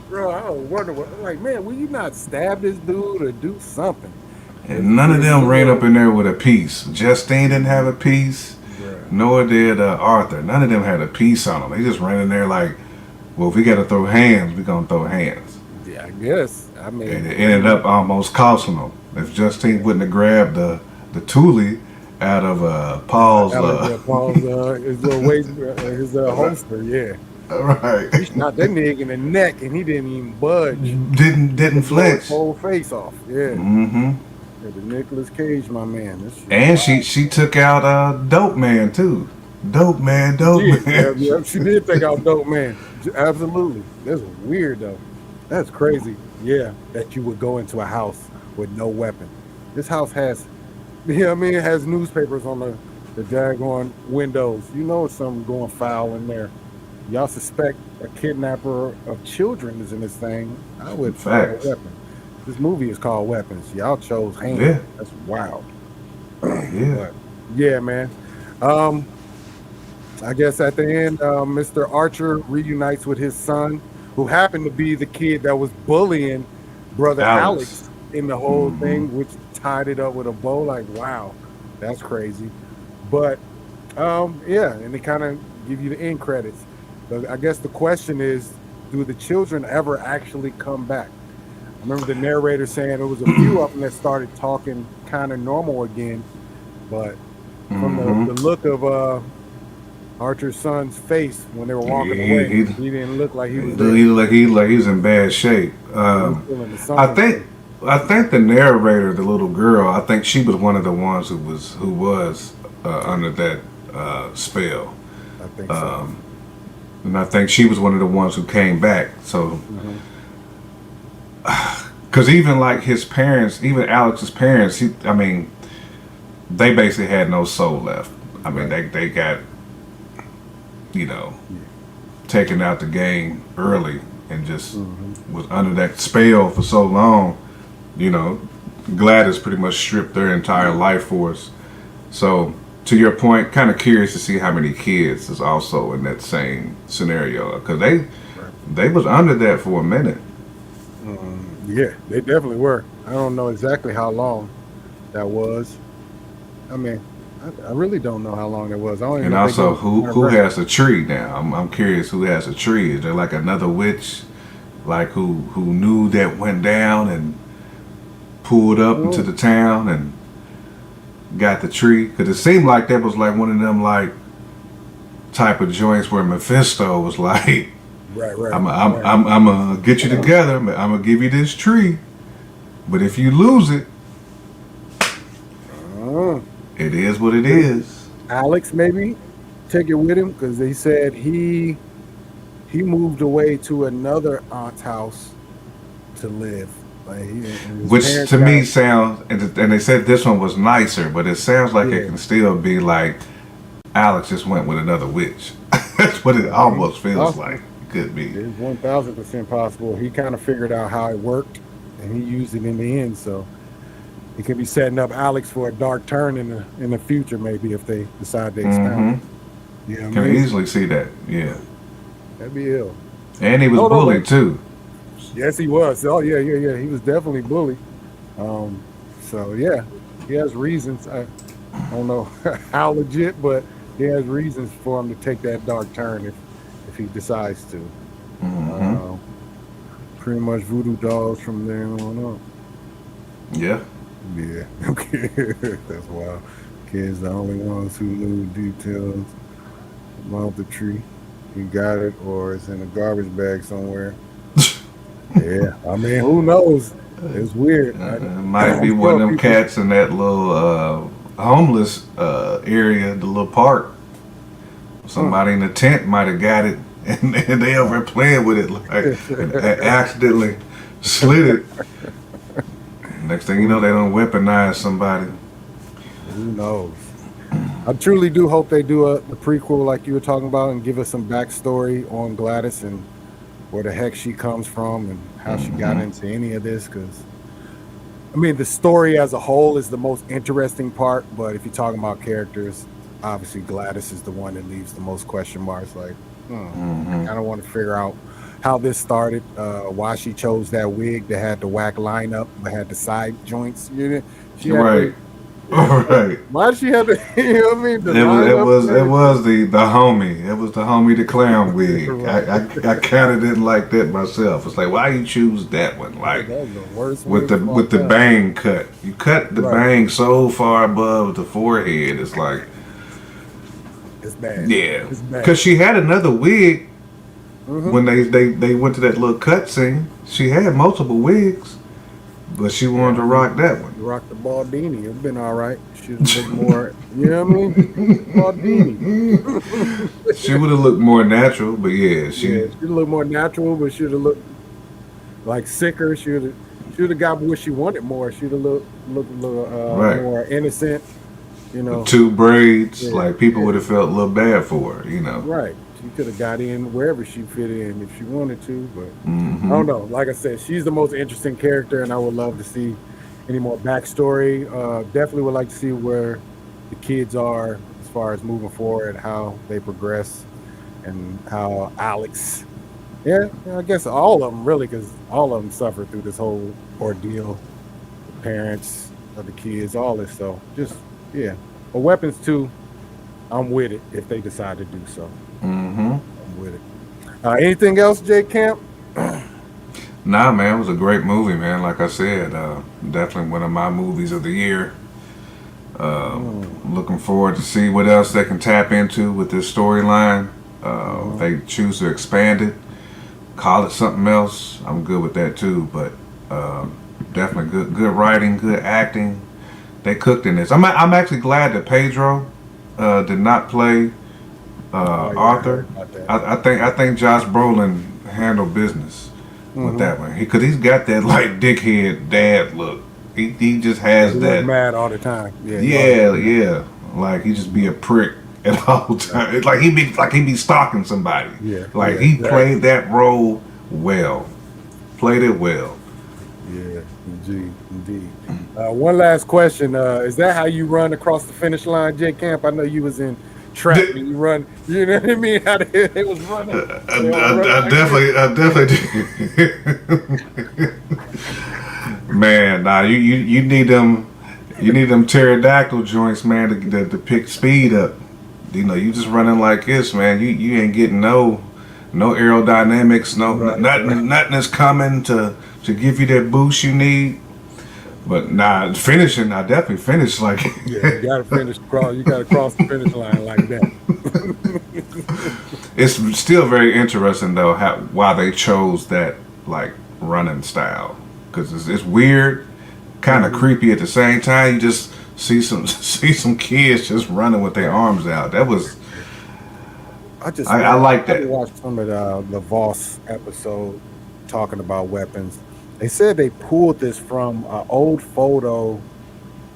Bro, I was wondering, like, man, will you not stab this dude or do something? Because And he none of just them ran up looked, in there with a piece. Justine didn't have a piece. bro. Nor did Arthur. None of them had a piece on them. They just ran in there like, well, if we got to throw hands, we're going to throw hands. Yeah, I guess. I And mean, it ended up almost costing them. If Justine wouldn't have grabbed the Thule out of Paul's. Yeah, Paul's his little waist, his holster. Yeah, Right. he shot that nigga in the neck, and he didn't even budge. Didn't Blew his flinch. whole face off. Yeah, Mm-hmm. yeah, the Nicolas Cage, my man. This shit And wild. she took out Dope Man too. Dope Man, Dope Yeah, Man. yeah, she did take out dope man. Absolutely, that's weird though. That's crazy. Yeah, that you would go into a house with no weapon. This house has, you know what I mean, it has newspapers on the daggone windows. You know something going foul in there. Y'all suspect a kidnapper of children is in this thing. I would find a Facts. weapon. This movie is called Weapons. Y'all chose hands. Yeah, That's wild. yeah. But yeah, man. Um, I guess at the end, Mr. Archer reunites with his son, who happened to be the kid that was bullying brother Alex. Alex in the whole Hmm. thing, which tied it up with a bow. Like, wow, that's crazy. But yeah, and they kind of give you the end credits. But I guess the question is, do the children ever actually come back? I remember the narrator saying there was a few of them that started talking kind of normal again, but from Hmm. the look of Archer's son's face when they were walking He, away, he, he didn't look like he he, was look- there. he's in bad shape. He was still in the I sun. think I think the narrator, the little girl, I think she was one of the ones who was under that spell, I think so. um, and I think she was one of the ones who came back. So, Hmm. because even like his parents, even Alex's parents, I mean, they basically had no soul left. I mean, Right. they got you know Yeah. taken out the game early and just Hmm. was under that spell for so long. You know, Gladys pretty much stripped their entire life force. So, to your point, kind of curious to see how many kids is also in that same scenario because Right. they was under that for a minute, Yeah, they definitely were. I don't know exactly how long that was. I mean, I really don't know how long that was. I don't even and know if they also gave who record. has a tree now. I'm curious who has a tree. Is there like another witch, like who knew that went down and pulled up into Mm, the town and got the tree? Because it seemed like that was like one of them like type of joints where Mephisto was like, right, right, I'm right. I'm gonna get you together. I'm gonna give you this tree, but if you lose it, Uh, it is what it is. Alex maybe take it with him because they said he moved away to another aunt's house to live. Like and his Which parents to me got sounds, and they said this one was nicer, but it sounds like it yeah. can still be like Alex just went with another witch. That's what it He almost feels possible. like. It could be. It's 1,000% possible. He kind of figured out how it worked, and he used it in the end. So he could be setting up Alex for a dark turn in the future, maybe if they decide to expound Hmm. it. You know what I Can mean? easily see that. Yeah, That'd be ill. and he was No, no, bullied no. too. Yes, he was. Oh yeah, yeah, yeah. He was definitely bullied. So yeah, he has reasons. I don't know how legit, but he has reasons for him to take that dark turn if he decides to. Hmm. Uh, Pretty much voodoo dolls from there on up. Yeah. Yeah, okay, that's wild. Kids the only ones who knew details about the tree. He got it, or it's in a garbage bag somewhere. Yeah, I mean, who knows? It's weird. It might be I'm one sure of them people. cats in that little homeless area, the little park. Somebody in the tent might have got it, and they over there playing with it, like, and accidentally slid it. Next thing you know, they don't weaponize somebody. Who knows? I truly do hope they do a prequel like you were talking about and give us some backstory on Gladys and where the heck she comes from and how she got into any of this. Because, I mean, the story as a whole is the most interesting part, but if you're talking about characters, obviously Gladys is the one that leaves the most question marks. Like, I kind of want to figure out how this started, why she chose that wig that had the whack lineup but had the side joints. You know, she had Right, right. why did she have the, you know what I mean? The It was the homie. It was the homie the clown wig. I kind of didn't like that myself. It's like, why you choose that one? Like, that was the worst with wig of all the time. bang cut. You cut the bang so far above the forehead. It's like, It's bad. yeah, It's bad. because she had another wig when they went to that little cut scene. She had multiple wigs, but she wanted to rock that one. You rock the Baldini. It's been all right. Should have looked more, you know what I mean? Baldini. She would have looked more natural, but yeah, Yeah, should have looked more natural, but should have looked like sicker. Should have got what she wanted more. Should have looked a little Right. more innocent. You know, two braids. Yeah, Like people yeah. would have felt a little bad for her, you know. Right. She could have got in wherever she fit in if she wanted to, but I Hmm. don't know. Like I said, she's the most interesting character, and I would love to see any more backstory. Definitely would like to see where the kids are as far as moving forward, how they progress, and how Alex. Yeah, I guess all of them really, because all of them suffered through this whole ordeal. The parents of the kids, all this. So just yeah, but Weapons 2, I'm with it if they decide to do so. Hmm. I'm with it. Anything else, Jay Camp? Nah, man, it was a great movie, man. Like I said, definitely one of my movies of the year. Looking forward to see what else they can tap into with this storyline. If they choose to expand it, call it something else, I'm good with that too. But definitely good writing, good acting. They cooked in this. I'm actually glad that Pedro did not play Oh, yeah, I Arthur. heard about that. I think Josh Brolin handled business with that one. Because he's got that like dickhead dad look. He just has He was that. mad all the time. Yeah, Yeah. Like he just be a prick at all time. It's like he be stalking somebody. Yeah, Like yeah, he exactly. played that role well. Played it well. Yeah, indeed. One last question. Is that how you run across the finish line, Jay Camp? I know you was in track Di- and you run. You know what I mean? How they was running. I definitely. Man, nah, you need them. You need them pterodactyl joints, man, to pick speed up. You know, you just running like this, man. You ain't getting no aerodynamics, nothing is coming to give you that boost you need. But nah, finishing, I definitely finished like. Yeah, you gotta finish cross. You gotta cross the finish line like that. It's still very interesting though why they chose that like running style, because it's weird, kind of creepy at the same time. You just see some kids just running with their arms out. That was I like that. I watched some of the Voss episode talking about weapons. They said they pulled this from an old photo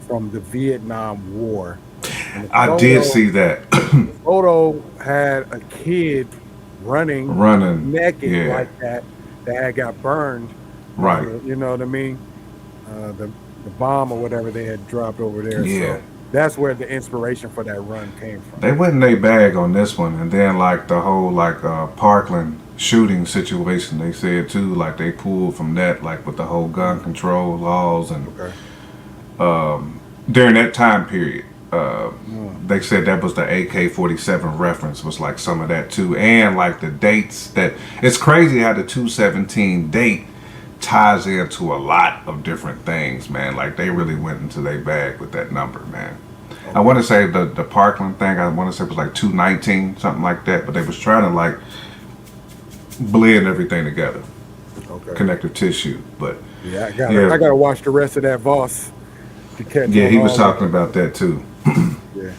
from the Vietnam War. And the I did see that. the photo had a kid running Running, naked yeah. like that had got burned. Right. You know what I mean? The bomb or whatever they had dropped over there. Yeah. So that's where the inspiration for that run came from. They went in their bag on this one, and then like the whole like Parkland shooting situation, they said too, like they pulled from that, like with the whole gun control laws and Okay. during that time period. They said that was the AK-47 reference, was like some of that too, and like the dates. That it's crazy how the 217 date ties into a lot of different things, man. Like they really went into their bag with that number, man. I want to say the Parkland thing, I want to say it was like 219, something like that, but they was trying to like blend everything together, Okay. connective tissue. But Yeah, I Yeah. gotta watch the rest of that Voss to catch. yeah, on he was all talking about that too. Yeah,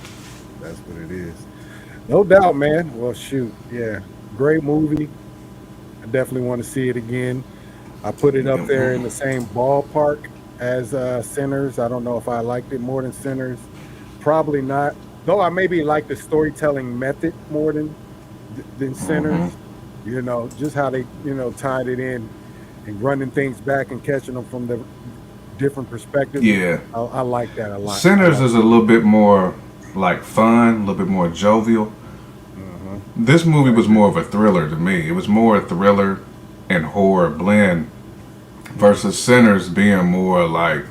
that's what it is. No doubt, man. Well, shoot, yeah, great movie. I definitely want to see it again. I put it up there in the same ballpark as Sinners. I don't know if I liked it more than Sinners. Probably not. Though I maybe like the storytelling method more than Hmm. Sinners. Just how they tied it in and running things back and catching them from the different perspectives. Yeah. I like that a lot. I Sinners like. is a little bit more like fun, a little bit more jovial. Uh-huh. This movie I was agree. more of a thriller to me. It was more a thriller and horror blend versus Sinners being more like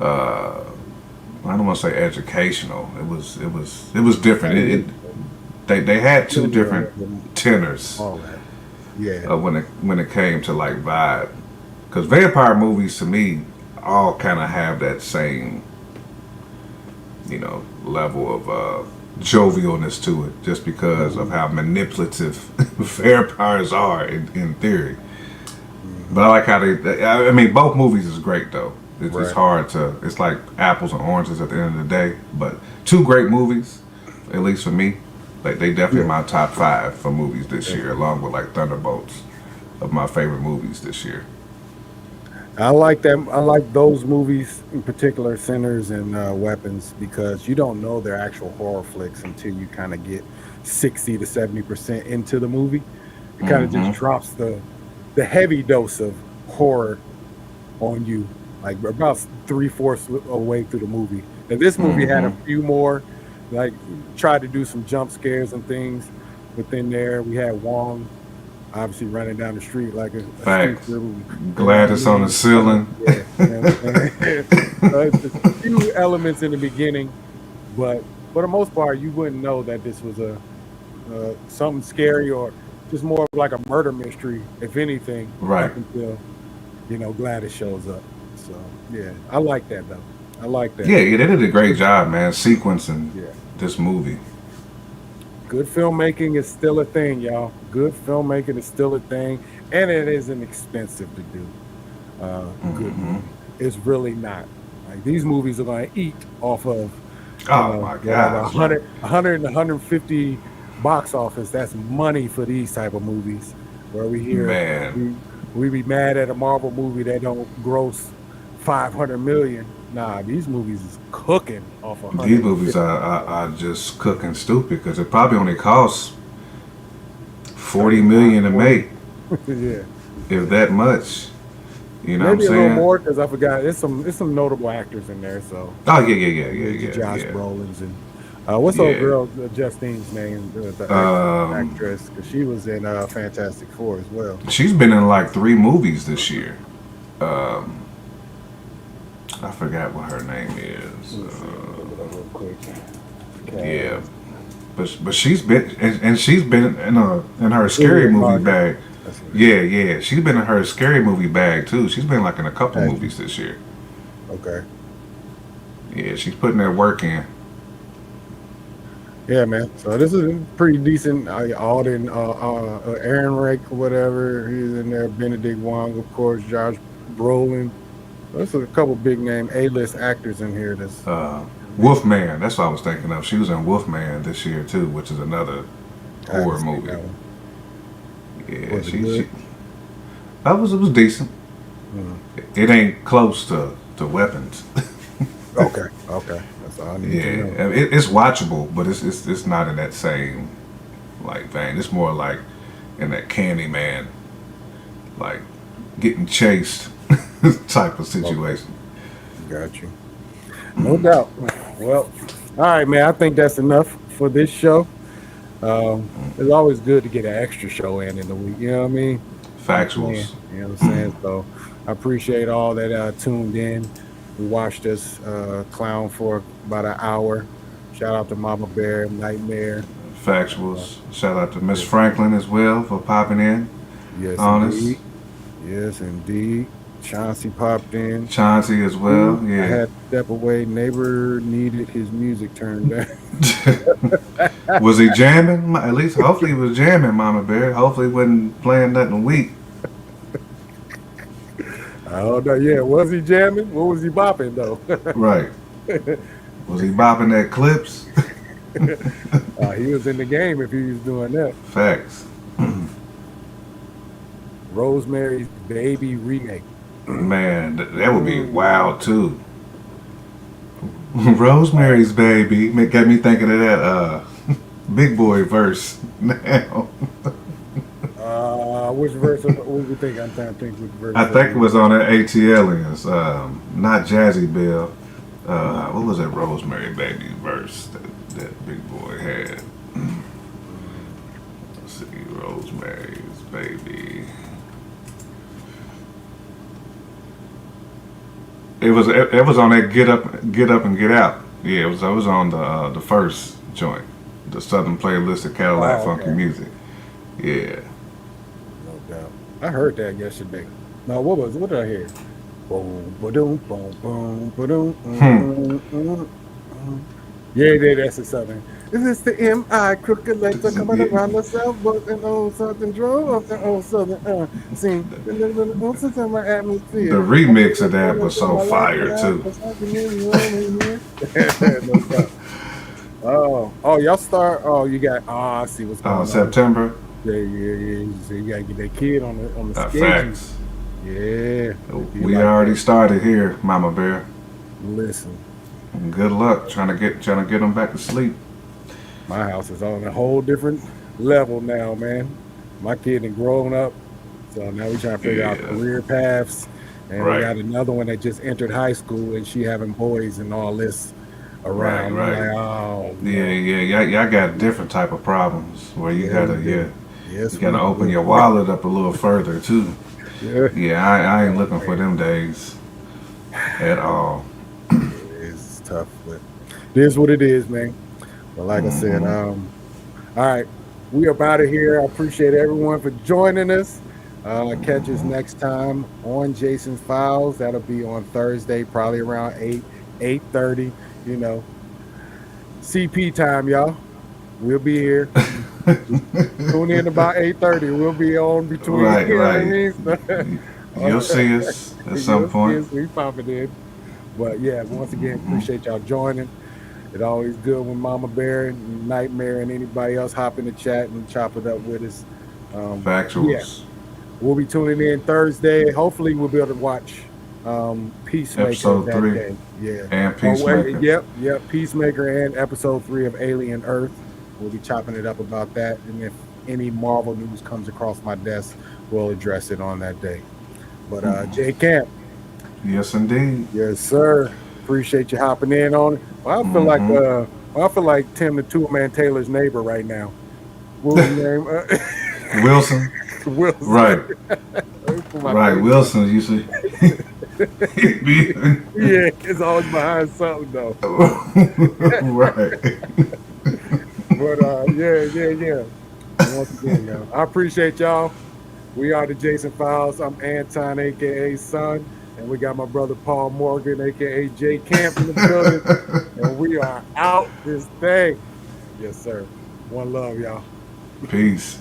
uh, I don't want to say educational. It was different. Kind of It is. they had two Silly a different little bit. tenors All that. Yeah. when it came to like vibe. Because vampire movies to me all kind of have that same level of jovialness to it, just because of Hmm. how manipulative vampires are in theory. But Hmm. I like how they. I mean, both movies is great though. It's Right. hard to. It's like apples and oranges at the end of the day. But two great movies, at least for me. Like they definitely in Yeah. my top five for movies this year, Definitely. along with like Thunderbolts of my favorite movies this year. I like them. I like those movies in particular, Sinners and Weapons, because you don't know they're actual horror flicks until you kind of get 60 to 70% into the movie. It kind of just Mm-hmm. drops the heavy dose of horror on you, like about three-fourths away through the movie. And this movie had a Mm-hmm. few more, like tried to do some jump scares and things within there. We had Wong obviously running down the street like a street Facts. sweeper. You know what I Gladys on the mean? ceiling. Yeah, you know what I'm saying? So it's a few elements in the beginning, but for the most part, you wouldn't know that this was a something scary or just more of like a murder mystery, if anything, Right. up until Gladys shows up. So yeah, I like that though. I like that. Yeah, yeah, they did a great job, man, sequencing Yeah, this movie. good filmmaking is still a thing, y'all. Good filmmaking is still a thing, and it isn't expensive to do. Good Hmm. movie. It's really not. Like these movies are going to eat off of, Oh my whatever, gosh, 100 and 150 box office. That's money for these type of movies. Where we hear man, we be mad at a Marvel movie that don't gross 500 million. Nah, these movies is cooking off these movies 150 are just cooking stupid because it probably only costs 40 35, million to 40. make, Yeah. if that much. You know what I'm Maybe a little saying? more because I forgot. There's some notable actors in there. So Oh yeah, yeah, yeah, the yeah, Josh yeah, Brolin's and what's the old yeah, girl Justine's name? The yeah. actress, because she was in Fantastic Four as well. She's been in like three movies this year. Um, I forgot what her name is. Let me see. Let me look it up real quick. Yeah, Cast. but she's been and she's been in her scary Julian movie Margaret. bag. That's what it Yeah, is. yeah, she's been in her scary movie bag too. She's been like in a couple Has she? movies this year. Okay. Yeah, she's putting that work in. Yeah, man. So this is pretty decent. Alden, Aaron Rake, whatever, he's in there. Benedict Wong, of course. Josh Brolin. There's a couple big name A-list actors in here. That's Uh, amazing. Wolfman, that's what I was thinking of. She was in Wolfman this year too, which is another I haven't horror seen movie. that one. Yeah, Was it she good? that was decent. Hmm. It ain't close to Weapons. Okay. Okay. That's all I need to know. Yeah, it's watchable, but it's not in that same like vein. It's more like in that Candyman, like getting chased type of Okay. situation. Got you. No doubt. Well, all right, man. I think that's enough for this show. It's always good to get an extra show in the week. You know what I mean? If you can. Factuals. You know what I'm saying? So I appreciate all that tuned in. We watched us clown for about an hour. Shout out to Mama Bear, Nightmare. Uh, Factuals. Shout out to Miss yes, Franklin as well for popping in yes, on us. indeed. Yes, indeed. Chauncey popped in. Chauncey as well. Ooh, I Yeah. had to step away. Neighbor needed his music turned down. Was he jamming? At least, hopefully, he was jamming, Mama Bear. Hopefully, he wasn't playing nothing weak. I don't know. Yeah, was he jamming? What was he bopping though? Right. Was he bopping that clips? He was in the game if he was doing that. Facts. Rosemary's Baby remake. Man, that would be wild too. Rosemary's Baby got me thinking of that Big Boy verse now. Which verse? What do you think? I'm trying to think which verse. I think it was on that ATLians, not Jazzy Bill. What was that Rosemary Baby verse that Big Boy had? Let's see, Rosemary's Baby. It was on that Get Up and Get Out. Yeah, it was on the first joint, the Southern playlist of Cadillac Funky Music. Yeah. No doubt. I heard that yesterday. No, what did I hear? Boom, ba-doom, boom, boom, ba-doom. Yeah, that's the Southern. Is this the M.I. crooked legs are coming around the south, but an old Southern drum of the old Southern sing. The remix of that was so fire too. Oh, y'all start. Oh, you got. I see what's going on. September. Yeah. So you gotta get that kid on the schedule. Facts. Yeah. We already started here, Mama Bear. Listen. Good luck trying to get them back to sleep. My house is on a whole different level now, man. My kid has grown up, so now we're trying to figure out career paths. And we got another one that just entered high school, and she having boys and all this around. Right. Like, oh, Y'all got different type of problems where you gotta you gotta open your do. wallet up a little further too. Yeah, I ain't looking for them days at all. it's tough, but it is what it is, man. But like I said, all right, we are out of here. I appreciate everyone for joining us. Catch us next time on Jason's Files. That'll be on Thursday, probably around 8:30. You know, CP time, y'all. We'll be here. Tune in about 8:30. We'll be on between. Right. You know what I mean? You'll see us at some point. We pop it in. But yeah, once again, appreciate y'all joining. It's always good when Mama Bear, Nightmare, and anybody else hop in the chat and chop it up with us. Factuals. Yeah. We'll be tuning in Thursday. Hopefully, we'll be able to watch Peacemaker Episode that 3. day. Yeah. And Peacemaker. Yep. Peacemaker and episode 3 of Alien Earth. We'll be chopping it up about that. And if any Marvel news comes across my desk, we'll address it on that day. But Jay Camp. Yes, indeed. Yes, sir. Appreciate you hopping in on it. Well, I feel like Tim the Two-Man Taylor's neighbor right now. What was his name? Wilson. Wilson. Right. Right. Wilson usually. Yeah, it's always behind something though. Right. But yeah. Once again, y'all, I appreciate y'all. We are the Jason Files. I'm Anton, aka Son, and we got my brother Paul Morgan, aka J Camp, in the building, and we are out this thing. Yes, sir. One love, y'all. Peace.